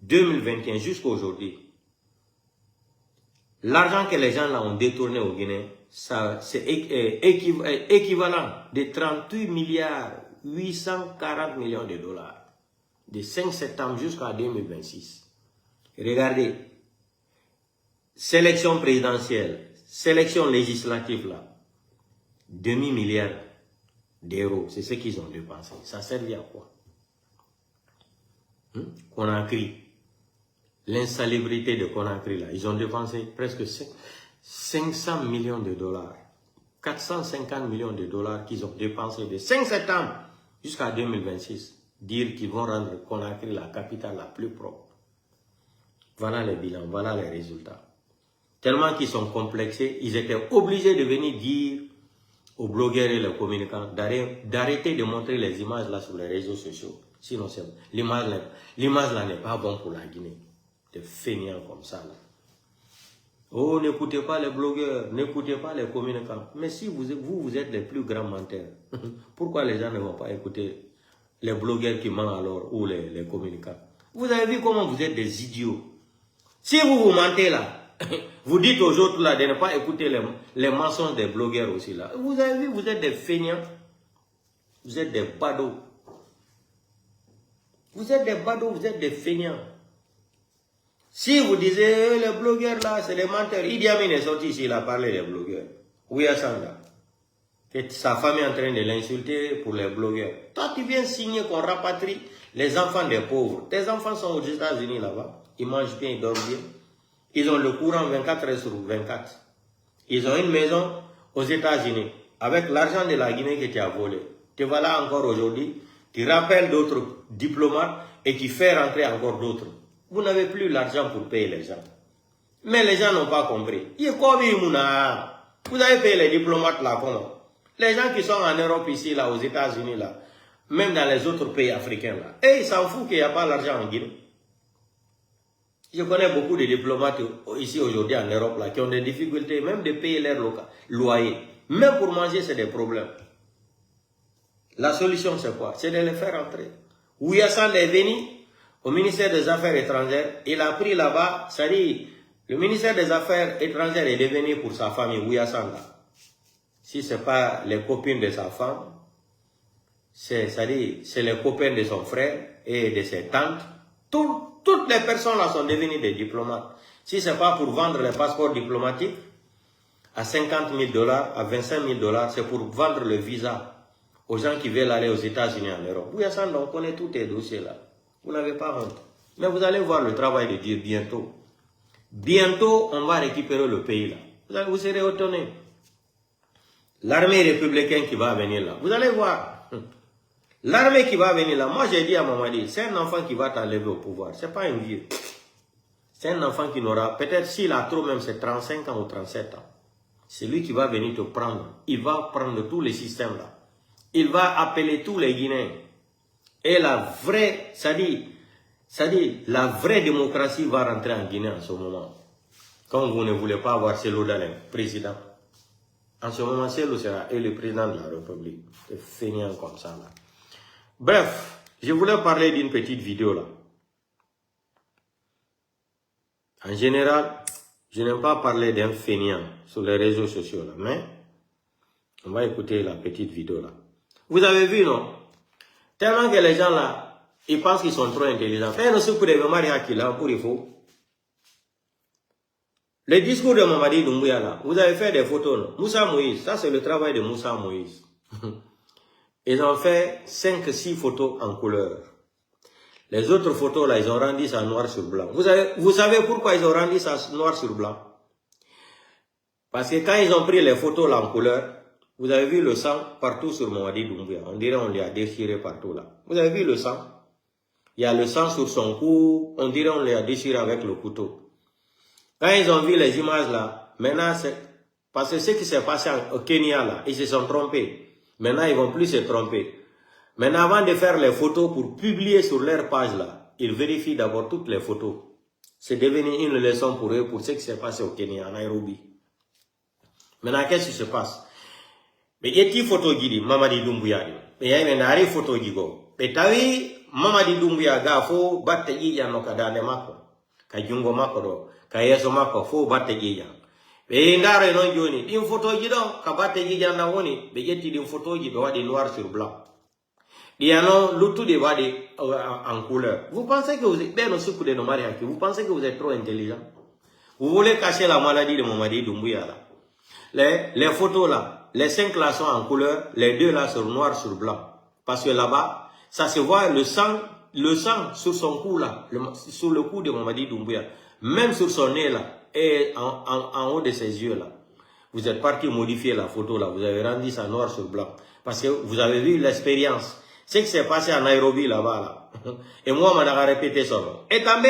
2021 jusqu'à aujourd'hui, l'argent que les gens là ont détourné au Guinée, c'est équivalent de 38 milliards 840 millions de dollars. De 5 septembre jusqu'à 2026. Regardez, sélection présidentielle, sélection législative là, demi-milliard d'euros, c'est ce qu'ils ont dépensé. Ça servait à quoi? Conakry, l'insalubrité de Conakry là, ils ont dépensé presque 500 millions de dollars. 450 millions de dollars qu'ils ont dépensé de 5 septembre jusqu'à 2026. Dire qu'ils vont rendre Conakry la capitale la plus propre. Voilà les bilans, voilà les résultats. Tellement qu'ils sont complexés, ils étaient obligés de venir dire aux blogueurs et les communicants d'arrêter de montrer les images là sur les réseaux sociaux. Sinon, l'image là n'est pas bonne pour la Guinée. Des fainéants comme ça là. Oh, n'écoutez pas les blogueurs, n'écoutez pas les communicants. Mais si vous êtes les plus grands menteurs, pourquoi les gens ne vont pas écouter les blogueurs qui mentent alors ou les communicants? Vous avez vu comment vous êtes des idiots. Si vous mentez là, vous dites aux autres là de ne pas écouter les mensonges des blogueurs aussi là. Vous avez vu, vous êtes des feignants. Vous êtes des badauds. Vous êtes des badauds, vous êtes des feignants. Si vous disiez, les blogueurs là, c'est des menteurs. Idi Amin est sorti ici, il a parlé des blogueurs. Ouya Sanda. que sa femme est en train de l'insulter pour les blogueurs. Toi, tu viens signer qu'on rapatrie les enfants des pauvres. Tes enfants sont aux États-Unis là-bas. Ils mangent bien, ils dorment bien. Ils ont le courant 24 heures sur 24. Ils ont une maison aux États-Unis avec l'argent de la Guinée que tu as volé. Tu vas là encore aujourd'hui, tu rappelles d'autres diplomates et tu fais rentrer encore d'autres. Vous n'avez plus l'argent pour payer les gens. Mais les gens n'ont pas compris. Vous avez payé les diplomates là comment? Les gens qui sont en Europe ici, là, aux États-Unis, là, même dans les autres pays africains, là, et ils s'en foutent qu'il n'y a pas l'argent en Guinée. Je connais beaucoup de diplomates ici aujourd'hui en Europe, là, qui ont des difficultés, même de payer leur loyer. Même pour manger, c'est des problèmes. La solution, c'est quoi? C'est de les faire entrer. Ouyassane est venu au ministère des Affaires étrangères. Il a pris là-bas, c'est-à-dire, le ministère des Affaires étrangères est devenu pour sa famille, Ouyassane, là. Si ce n'est pas les copines de sa femme, c'est les copains de son frère et de ses tantes. Toutes les personnes là sont devenues des diplomates. Si ce n'est pas pour vendre les passeports diplomatiques à 50 000 $, à 25 000 $, c'est pour vendre le visa aux gens qui veulent aller aux États-Unis en Europe. Ouyassane, on connaît tous ces dossiers là. Vous n'avez pas honte. Mais vous allez voir le travail de Dieu bientôt. Bientôt, on va récupérer le pays là. Vous serez étonnés. L'armée républicaine qui va venir là, vous allez voir. L'armée qui va venir là, moi j'ai dit à Mamadi, c'est un enfant qui va t'enlever au pouvoir. C'est pas un vieux. C'est un enfant qui n'aura, peut-être s'il a trop même, c'est 35 ans ou 37 ans. C'est lui qui va venir te prendre. Il va prendre tous les systèmes là. Il va appeler tous les Guinéens. Et la vraie, c'est-à-dire, la vraie démocratie va rentrer en Guinée en ce moment. Quand vous ne voulez pas avoir Cellou Dalein, président. En ce moment, Cellou sera le président de la République. C'est feignant comme ça là. Bref, je voulais parler d'une petite vidéo là. En général, je n'aime pas parler d'un feignant sur les réseaux sociaux là, mais on va écouter la petite vidéo là. Vous avez vu, non? Tellement que les gens là, ils pensent qu'ils sont trop intelligents. Le discours de Mamadi Doumbouya là, vous avez fait des photos, non? Moussa Moïse, ça c'est le travail de Moussa Moïse. Ils ont fait 5-6 photos en couleur. Les autres photos là, ils ont rendu ça noir sur blanc. Vous savez pourquoi ils ont rendu ça noir sur blanc? Parce que quand ils ont pris les photos là en couleur, vous avez vu le sang partout sur Mamadi Doumbouya. On dirait on lui a déchiré partout là. Vous avez vu le sang? Il y a le sang sur son cou, on dirait on lui a déchiré avec le couteau. Quand ils ont vu les images là, maintenant c'est... Parce que ce qui s'est passé au Kenya là, ils se sont trompés. Maintenant ils ne vont plus se tromper. Maintenant avant de faire les photos pour publier sur leur page là, ils vérifient d'abord toutes les photos. C'est devenu une leçon pour eux pour ce qui s'est passé au Kenya, à Nairobi. Maintenant qu'est-ce qui se passe? Mais il y a des photos qui disent Mamadi Doumbouya. Mais il y a des photos qui disent. Mais tu vu Mamadi Doumbouya gafo batte yija no kadane mako. Kajungo mako do. Kayeso mako fo batte yija. Be ndaro non joni. Dim photo ji do ka batte yija na woni. Be yetti dim photo ji be wadi noir sur blanc. Diano lutu de wadi en couleur. Vous pensez que vous êtes bien au sucre de nos mariages? Vous pensez que vous êtes trop intelligent? Vous voulez cacher la maladie de Mamadi Doumbouya là? Les photos là, les 5 là sont en couleur, les 2 là sont noir sur blanc. Parce que là-bas, ça se voit le sang sur son cou là, sur le cou de Mamadi Doumbouya, même sur son nez là, et en haut de ses yeux là. Vous êtes parti modifier la photo là, vous avez rendu ça noir sur blanc. Parce que vous avez vu l'expérience. Ce qui s'est passé à Nairobi là-bas là. Et moi, je m'en ai répété ça. Et quand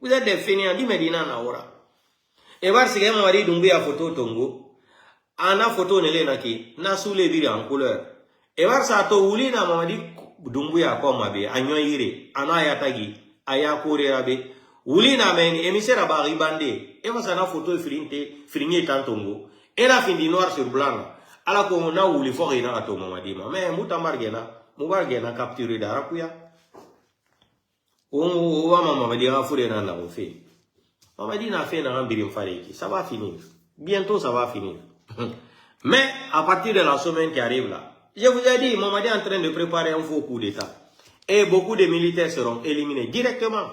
vous êtes des fainéants, dis-moi Naora. Et voir si Mamadi Doumbouya photo tongo, ana photo ne lenaki, na soule biri en couleur. Et voir ça to wuli na Mamadi Doumbouya comme abe, anyo ire, ana yatagi, aya kore abe, wuli na meni, emisera bari bande, et voir ça na photo fringe tantongo, et la fin du noir sur blanc. ala ko na wuli fo ina ato Mamadi ma mais mubargena capturer darakuya o wa Mamadi ga fure na la o fait Mamadi na fait na mbiri mfareki, ça va finir bientôt, ça va finir. Mais à partir de la semaine qui arrive là, je vous ai dit, Mamadi est en train de préparer un faux coup d'état et beaucoup de militaires seront éliminés directement.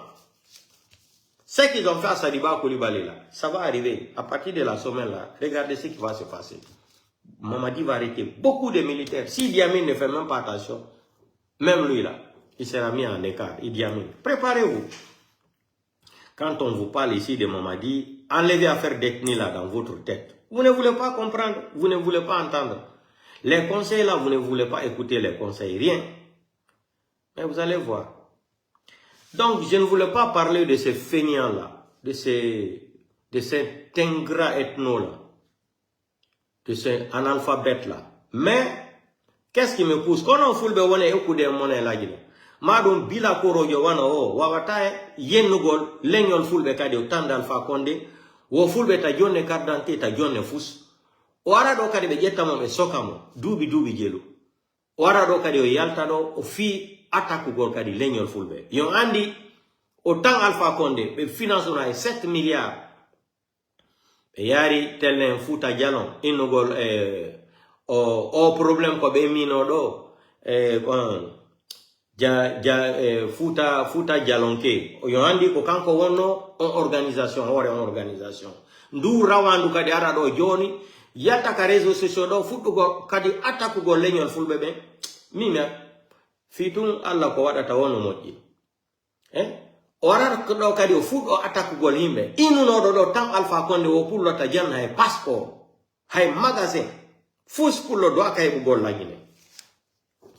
Ce qu'ils ont fait à Sadiba Coulibaly là, ça va arriver à partir de la semaine là. Regardez ce qui va se passer. Mamadi va arrêter beaucoup de militaires. Si Idi Amin ne fait même pas attention, même lui là, il sera mis en écart. Idi Amin, préparez-vous. Quand on vous parle ici de Mamadi, enlevez à faire d'ethnie là dans votre tête. Vous ne voulez pas comprendre, vous ne voulez pas entendre. Les conseils là, vous ne voulez pas écouter les conseils, rien. Mais vous allez voir. Donc, je ne voulais pas parler de ces feignants là, de cet ingrat ethno là, de ces analphabètes là. Mais, qu'est-ce qui me pousse? Quand on foule on est au coup de monnaie là, madon bila koro yo wana o wawatae yenugol lenyol fulbe kadi utanda alfa konde wo fulbe ta jonne carte ta jonne fus wara do kadi be jetta mo be sokamo dubi jelu wara do kadi o yalta do o fi attaque gol kadi lenyol fulbe yo andi o tan alfa konde be finance na 7 milliards be yari tellen futa jalon inugol o problème ko be mino do futa jalonke yo andi ko kanko wonno on organisation ndu rawandu kadi ara do joni yatta ka réseau sociaux do futtugo kadi attaque go leñol fulbe be mimia fitun alla ko wadata wono moji ora ko do kadi o futto attaque go himbe inuno do tan alpha konde wo pullota janna e passeport hay magasin fus pullo do akay bu gol lañine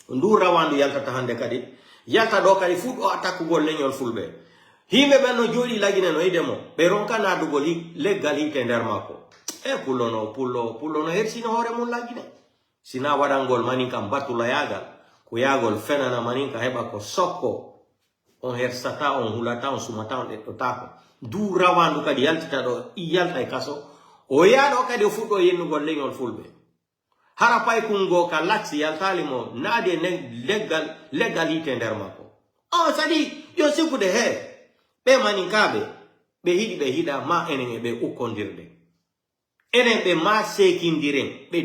ndu rawandu yalta hande kadi yalta do kadi fudo attaque gol leñol fulbe himbe benno joli lagine no idemo be ronkana du goli legalité nder mako pullo no hersino hore mun lagine sina wadangol maninka batula yagal ko yagol fenana maninka heba ko sokko on hersata on hulata on sumata on etotako ndu rawandu kadi yalta do yalta e kaso o yaado kadi fudo yennugol leñol fulbe harapay kungo ka laksi yaltali mo nade legalité nder mako sadi yo siku de he be maninkabe be hidi be hida ma enen be ukondirde enen be ma sekindiren be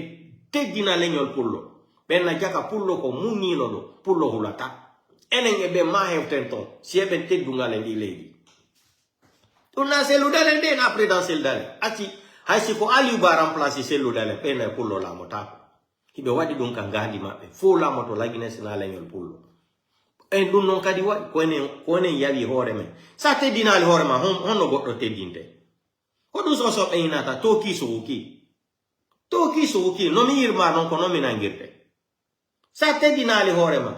teddina leñol pullo be na jaka pullo ko munino do pullo hulata enen be ma heftenton si be teddungale ndi leydi tuna selu dale de na présidentiel dale ati haysi ko ali ba remplacer selu dale be na pullo la motako hibe wadi dun kan gandi mabbe fo la moto lagine sina leñol pullo en dun non kadi wadi ko ne yawi hore men sa teddinali hore ma honno goddo teddinte ko dun so be inata to kiso wuki no mi yirma non ko no mi nangirte sa teddinali hore ma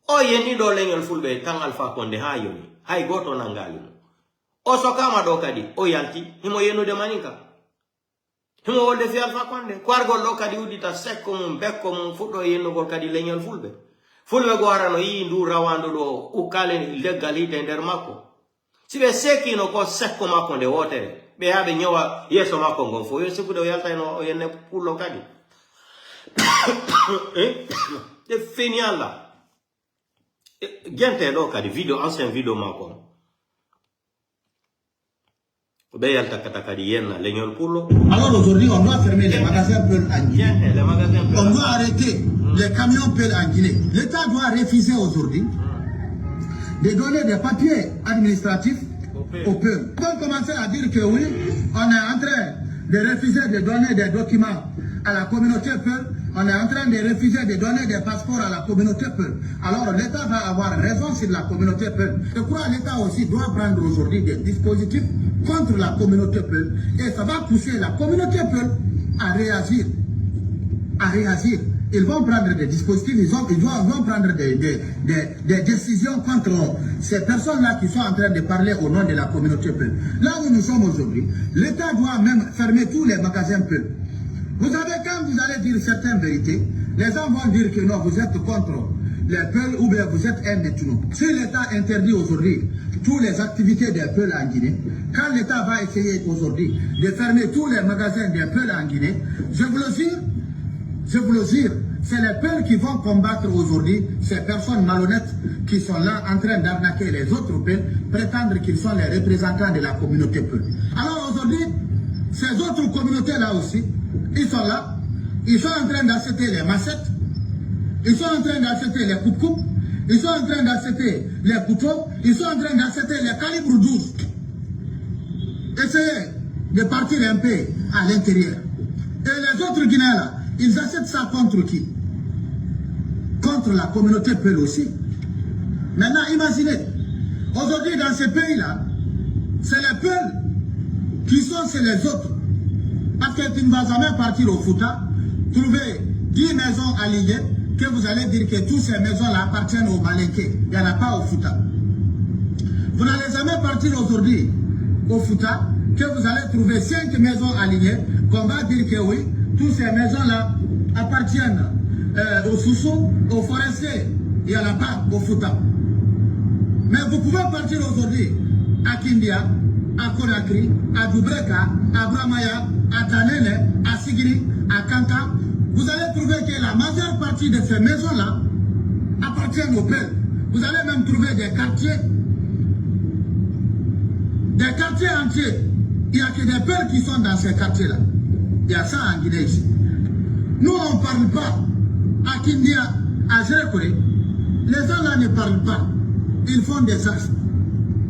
o yeni do leñol fulbe tan alpha konde ha yoni hay goto nangali o so kama do kadi o yalti himo yeno de maninka himo wolde fi alpha konde kwargol do kadi udita sekko mum bekko mum fuddo yennugol kadi leñol fulbe go arano yi ndu rawando do ukale legalité nder makko sibe sekino ko sekko makko nde wotere be habe nyowa yeso makko ngon fo yo sikude o yalta no yenne pullo kadi de feniala gente do kadi video ancien video makko Alors aujourd'hui, on doit fermer les magasins Peul en Guinée. On doit arrêter les camions Peul en Guinée. L'État doit refuser aujourd'hui de donner des papiers administratifs au Peul. On peut commencer à dire que oui, on est en train de refuser de donner des documents à la communauté Peul. On est en train de refuser de donner des passeports à la communauté Peul. Alors l'État va avoir raison sur la communauté Peul. Je crois que l'État aussi doit prendre aujourd'hui des dispositifs contre la communauté Peul. Et ça va pousser la communauté Peul à réagir. Ils vont prendre des dispositifs, ils vont prendre des décisions contre ces personnes-là qui sont en train de parler au nom de la communauté Peul. Là où nous sommes aujourd'hui, l'État doit même fermer tous les magasins Peul. Vous savez, quand vous allez dire certaines vérités, les gens vont dire que non, vous êtes contre les Peuls ou bien vous êtes un de tous nous. Si l'État interdit aujourd'hui toutes les activités des Peuls en Guinée, quand l'État va essayer aujourd'hui de fermer tous les magasins des Peuls en Guinée, je vous le jure, c'est les Peuls qui vont combattre aujourd'hui ces personnes malhonnêtes qui sont là en train d'arnaquer les autres Peuls, prétendre qu'ils sont les représentants de la communauté Peul. Alors aujourd'hui, ces autres communautés-là aussi, ils sont là, ils sont en train d'acheter les massettes, ils sont en train d'acheter les coupe-coupes, ils sont en train d'acheter les couteaux, ils sont en train d'acheter les calibres 12. Essayez de partir un peu à l'intérieur. Et les autres Guinéens là, Ils achètent ça contre qui? Contre la communauté Peul aussi. Maintenant, imaginez, aujourd'hui dans ces pays-là, c'est les Peuls qui sont chez les autres. Parce que tu ne vas jamais partir au Fouta, trouver 10 maisons alignées, que vous allez dire que toutes ces maisons-là appartiennent aux Malinké. Il n'y en a pas au Fouta. Vous n'allez jamais partir aujourd'hui au Fouta, que vous allez trouver 5 maisons alignées, qu'on va dire que oui, toutes ces maisons-là appartiennent aux Soussous, aux forestiers. Il n'y en a pas au Fouta. Mais vous pouvez partir aujourd'hui à Kindia, à Conakry, à Doubreka, à Bramaya, à Tanene, à Sigiri, à Kanka. Vous allez trouver que la majeure partie de ces maisons-là appartiennent aux Peuls. Vous allez même trouver des quartiers entiers. Il n'y a que des Peuls qui sont dans ces quartiers-là. Il y a ça en Guinée ici. Nous, on ne parle pas à Kindia, à Jérékoré. Les gens là ne parlent pas. Ils font des actes.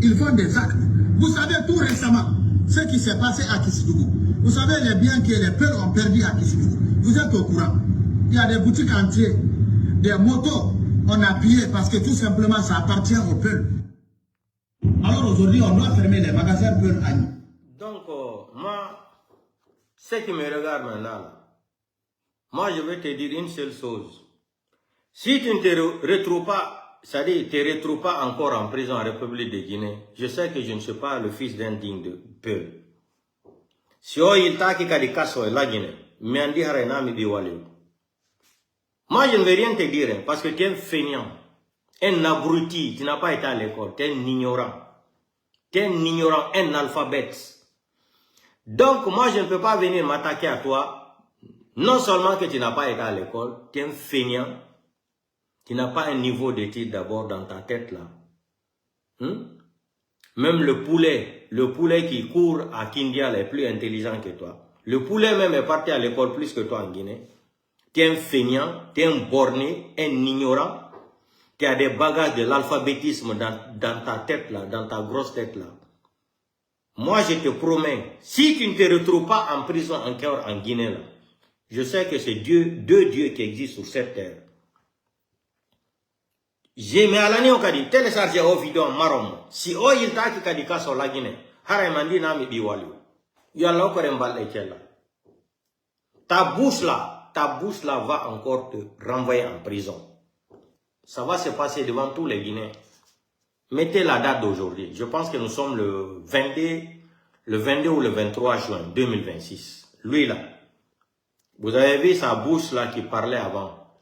Ils font des actes. Vous savez tout récemment ce qui s'est passé à Kissidougou. Vous savez les biens que les Peuls ont perdus à Kissidougou. Vous êtes au courant. Il y a des boutiques entières, des motos, on a pillé parce que tout simplement ça appartient aux Peuls. Alors aujourd'hui, on doit fermer les magasins Peuls à nous. Donc, moi, ce qui me regarde maintenant, là, moi je vais te dire une seule chose. Si tu ne te retrouves pas, c'est-à-dire tu ne te retrouves pas encore en prison en République de Guinée, je sais que je ne suis pas le fils d'un digne de Peul. Si il t'a qui a des casses la Guinée, mais on dit moi je ne vais rien te dire parce que tu es un feignant, un abruti, tu n'as pas été à l'école, tu es un ignorant. Tu es un ignorant, un alphabète. Donc moi je ne peux pas venir m'attaquer à toi, non seulement que tu n'as pas été à l'école, tu es un feignant. Tu n'as pas un niveau d'étude d'abord dans ta tête là. Même le poulet qui court à Kindia est plus intelligent que toi. Le poulet même est parti à l'école plus que toi en Guinée. Tu es un feignant, tu es un borné, un ignorant. Tu as des bagages de l'alphabétisme dans ta tête là, dans ta grosse tête là. Moi je te promets, si tu ne te retrouves pas en prison encore en Guinée là, je sais que c'est deux dieux qui existent sur cette terre. J'ai mis à l'année au Kadi, téléchargé au vidéo en marom. Si il t'a qui Kadi sur la Guinée, Haramandi n'a mis biwali. Yalla au Korembal et Kella. Ta bouche là va encore te renvoyer en prison. Ça va se passer devant tous les Guinéens. Mettez la date d'aujourd'hui. Je pense que nous sommes le 22 ou le 23 juin 2026. Lui là, vous avez vu sa bouche là qui parlait avant,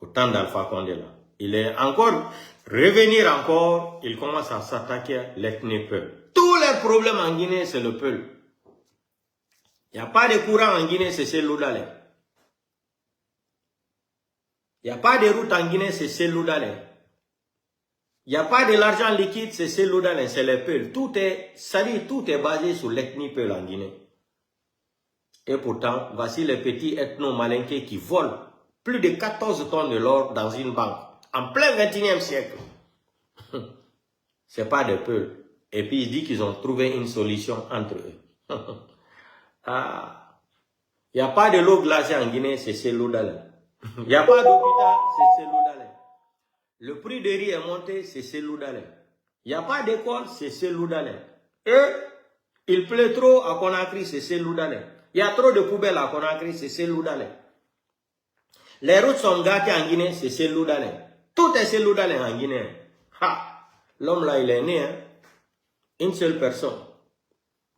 au temps d'Alpha Condé là. Il est encore, revenir encore, il commence à s'attaquer à l'ethnie Peul. Tous les problèmes en Guinée, c'est le Peul. Il n'y a pas de courant en Guinée, c'est Seloudalé. Il n'y a pas de route en Guinée, c'est Seloudalé. Il n'y a pas de l'argent liquide, c'est Seloudalé, c'est les Peul. Tout est basé sur l'ethnie Peul en Guinée. Et pourtant, voici les petits ethno-malinqués qui volent plus de 14 tonnes de l'or dans une banque. En plein 21e siècle. C'est pas des Peuls. Et puis il dit qu'ils ont trouvé une solution entre eux. Ah. Il n'y a pas de l'eau glacée en Guinée, c'est Seloudalé. Il n'y a pas d'hôpital, c'est Seloudalé. Le prix de riz est monté, c'est Seloudalé. Il n'y a pas d'école, c'est Seloudalé. Et il pleut trop à Conakry, c'est Seloudalé. Il y a trop de poubelles à Conakry, c'est Seloudalé. Les routes sont gâtées en Guinée, c'est Seloudalé. Tout est Seloudalé en Guinée. L'homme là, il est né, hein? Une seule personne.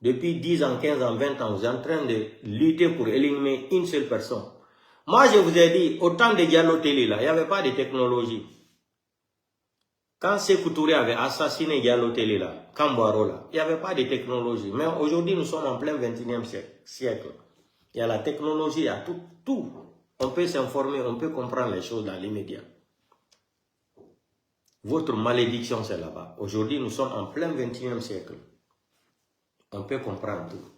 Depuis 10 ans, 15 ans, 20 ans, vous êtes en train de lutter pour éliminer une seule personne. Moi, je vous ai dit, au temps de Diallo Télé, là, il n'y avait pas de technologie. Quand Sékou Touré avait assassiné Diallo Télé, là, Kambouaro, là, il n'y avait pas de technologie. Mais aujourd'hui, nous sommes en plein 21e siècle. Il y a la technologie, il y a tout. On peut s'informer, on peut comprendre les choses dans l'immédiat. Votre malédiction, c'est là-bas. Aujourd'hui, nous sommes en plein 21e siècle. On peut comprendre tout.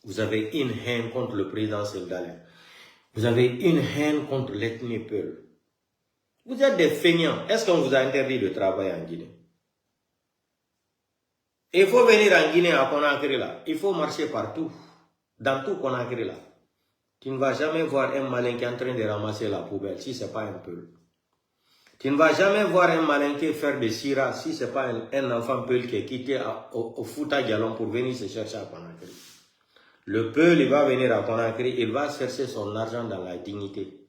Vous avez une haine contre le président Seloudalé. Vous avez une haine contre l'ethnie Peul. Vous êtes des feignants. Est-ce qu'on vous a interdit de travailler en Guinée? Il faut venir en Guinée à Conakry là. Il faut marcher partout. Dans tout Conakry là. Tu ne vas jamais voir un malin qui est en train de ramasser la poubelle si ce n'est pas un peul. Tu ne vas jamais voir un malin qui faire des sirah si ce n'est pas un enfant peul qui est quitté au Fouta Dialon pour venir se chercher à Conakry. Le peul, il va venir à Conakry, il va chercher son argent dans la dignité.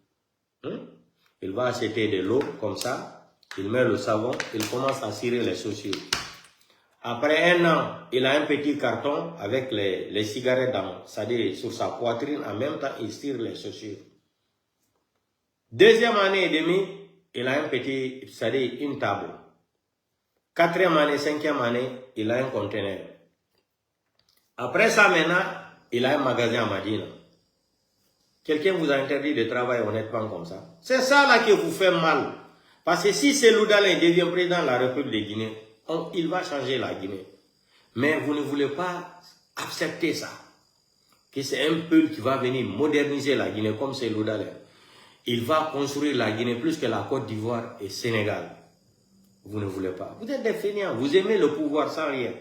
Il va acheter de l'eau comme ça, il met le savon, il commence à cirer les chaussures. Après 1 an, il a un petit carton avec les cigarettes c'est-à-dire sur sa poitrine, en même temps, il tire les chaussures. 2e année et demie, il a un petit, c'est-à-dire une table. 4e année, 5e année, il a un conteneur. Après ça, maintenant, il a un magasin à Madina. Quelqu'un vous a interdit de travailler honnêtement comme ça. C'est ça là qui vous fait mal. Parce que si Cellou Dalein devient président de la République de Guinée, il va changer la Guinée. Mais vous ne voulez pas accepter ça. Que c'est un peuple qui va venir moderniser la Guinée comme Cellou Dalein. Il va construire la Guinée plus que la Côte d'Ivoire et Sénégal. Vous ne voulez pas. Vous êtes des fainéants. Vous aimez le pouvoir sans rien.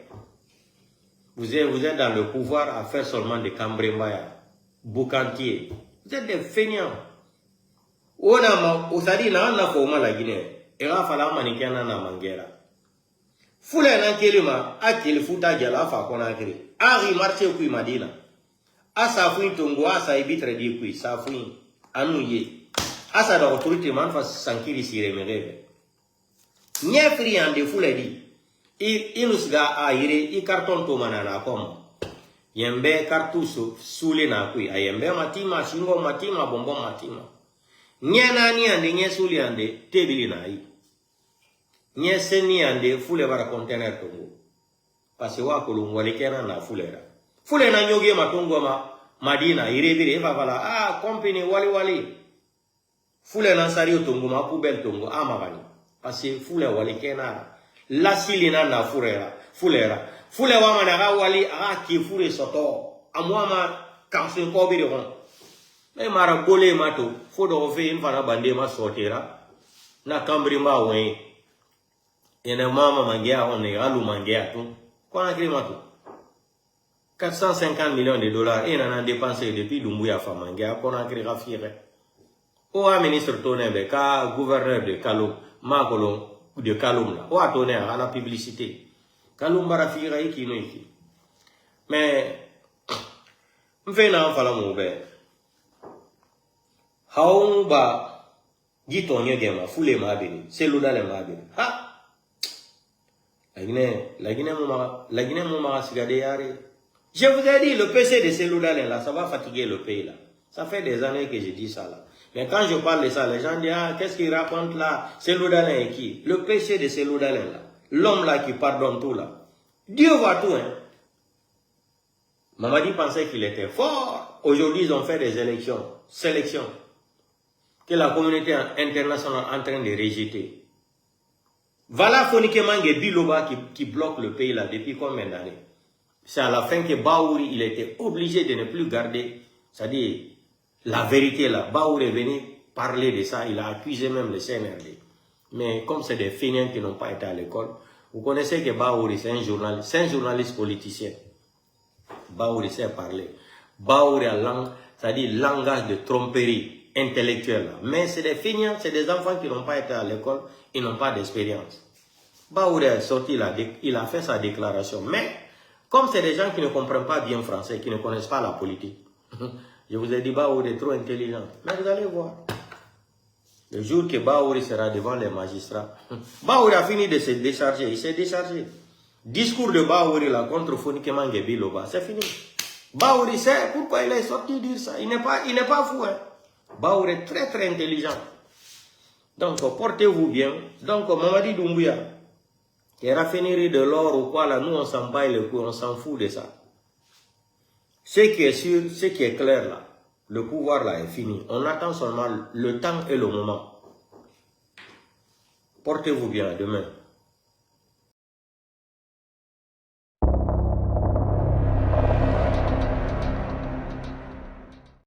Vous êtes dans le pouvoir à faire seulement des Cambrembaya, Boucantier. Vous êtes des fainéants. On a dit, la Guinée. Il va falloir maniquer un mangera. Foule nan kelima akil futa jala fa Conakry ari marché ku Madina asa fu tongo asa ibitre di ku sa fu anuye asa da autorité man fa sankiri sire merebe nyefri ande foule di inusga aire I carton to manana kom yembe cartouche soule na ku ayembe matima shingo matima bombo matima nyana ni ande nyesuli ande tebili na yi nye seni ande fule bara container tongo parce wa ko wali kena na fule na nyoge matongo Madina irebire eva bala company wali fule na sari tongo ma poubelle tongo amabani parce fule wali kena la silina na fule wa mana wali ki fure soto amwa kamse ko bi ron me mara gole mato fodo fe mfana bande ma sotera na kambri ma wen ene mama mangea on est alu mangea tout Conakry matou 450 millions de dollars et on a dépensé depuis Doumbouya fa mangea Conakry rafire o a ministre Tonembe ka gouverneur de Kaloum Makolo de Kaloum là o a toné à la publicité Kaloum barafire iki no iki mais mfena fala mo be haumba gitonyo gema fule mabini Cellou Dalein mabini ha la Guinée m'a sigardé. Je vous ai dit, le PC de Cellou Dalein là, ça va fatiguer le pays là. Ça fait des années que je dis ça là. Mais quand je parle de ça, les gens disent, qu'est-ce qu'il raconte là? Cellou Dalein est qui? Le PC de Cellou Dalein là. L'homme là qui pardonne tout là. Dieu voit tout, hein. Mamadi pensait qu'il était fort. Aujourd'hui, ils ont fait des sélections, que la communauté internationale est en train de rejeter. Voilà Fonike Mange Biloba qui bloque le pays là depuis combien d'années? C'est à la fin que Baouri il était obligé de ne plus garder, c'est-à-dire la vérité là. Baouri est venu parler de ça, il a accusé même le CNRD. Mais comme c'est des fainéants qui n'ont pas été à l'école, vous connaissez que Baouri c'est un journaliste politicien. Baouri sait parler. Baouri a c'est-à-dire langage de tromperie intellectuelle. Mais c'est des fainéants, c'est des enfants qui n'ont pas été à l'école, ils n'ont pas d'expérience. Baouri est sorti là, il a fait sa déclaration. Mais, comme c'est des gens qui ne comprennent pas bien français, qui ne connaissent pas la politique, je vous ai dit Baouri est trop intelligent. Mais vous allez voir. Le jour que Baouri sera devant les magistrats, Baouri a fini de se décharger, il s'est déchargé. Discours de Baouri là contre Fonike Mange Biloba, c'est fini. Baouri sait pourquoi il est sorti dire ça. Il n'est pas fou, hein. Baouri est très très intelligent. Donc portez-vous bien. Donc Mamadi Doumbouya, les raffineries de l'or ou quoi là, nous on s'en bat le coup, on s'en fout de ça. Ce qui est sûr, ce qui est clair là, le pouvoir là est fini. On attend seulement le temps et le moment. Portez-vous bien, à demain.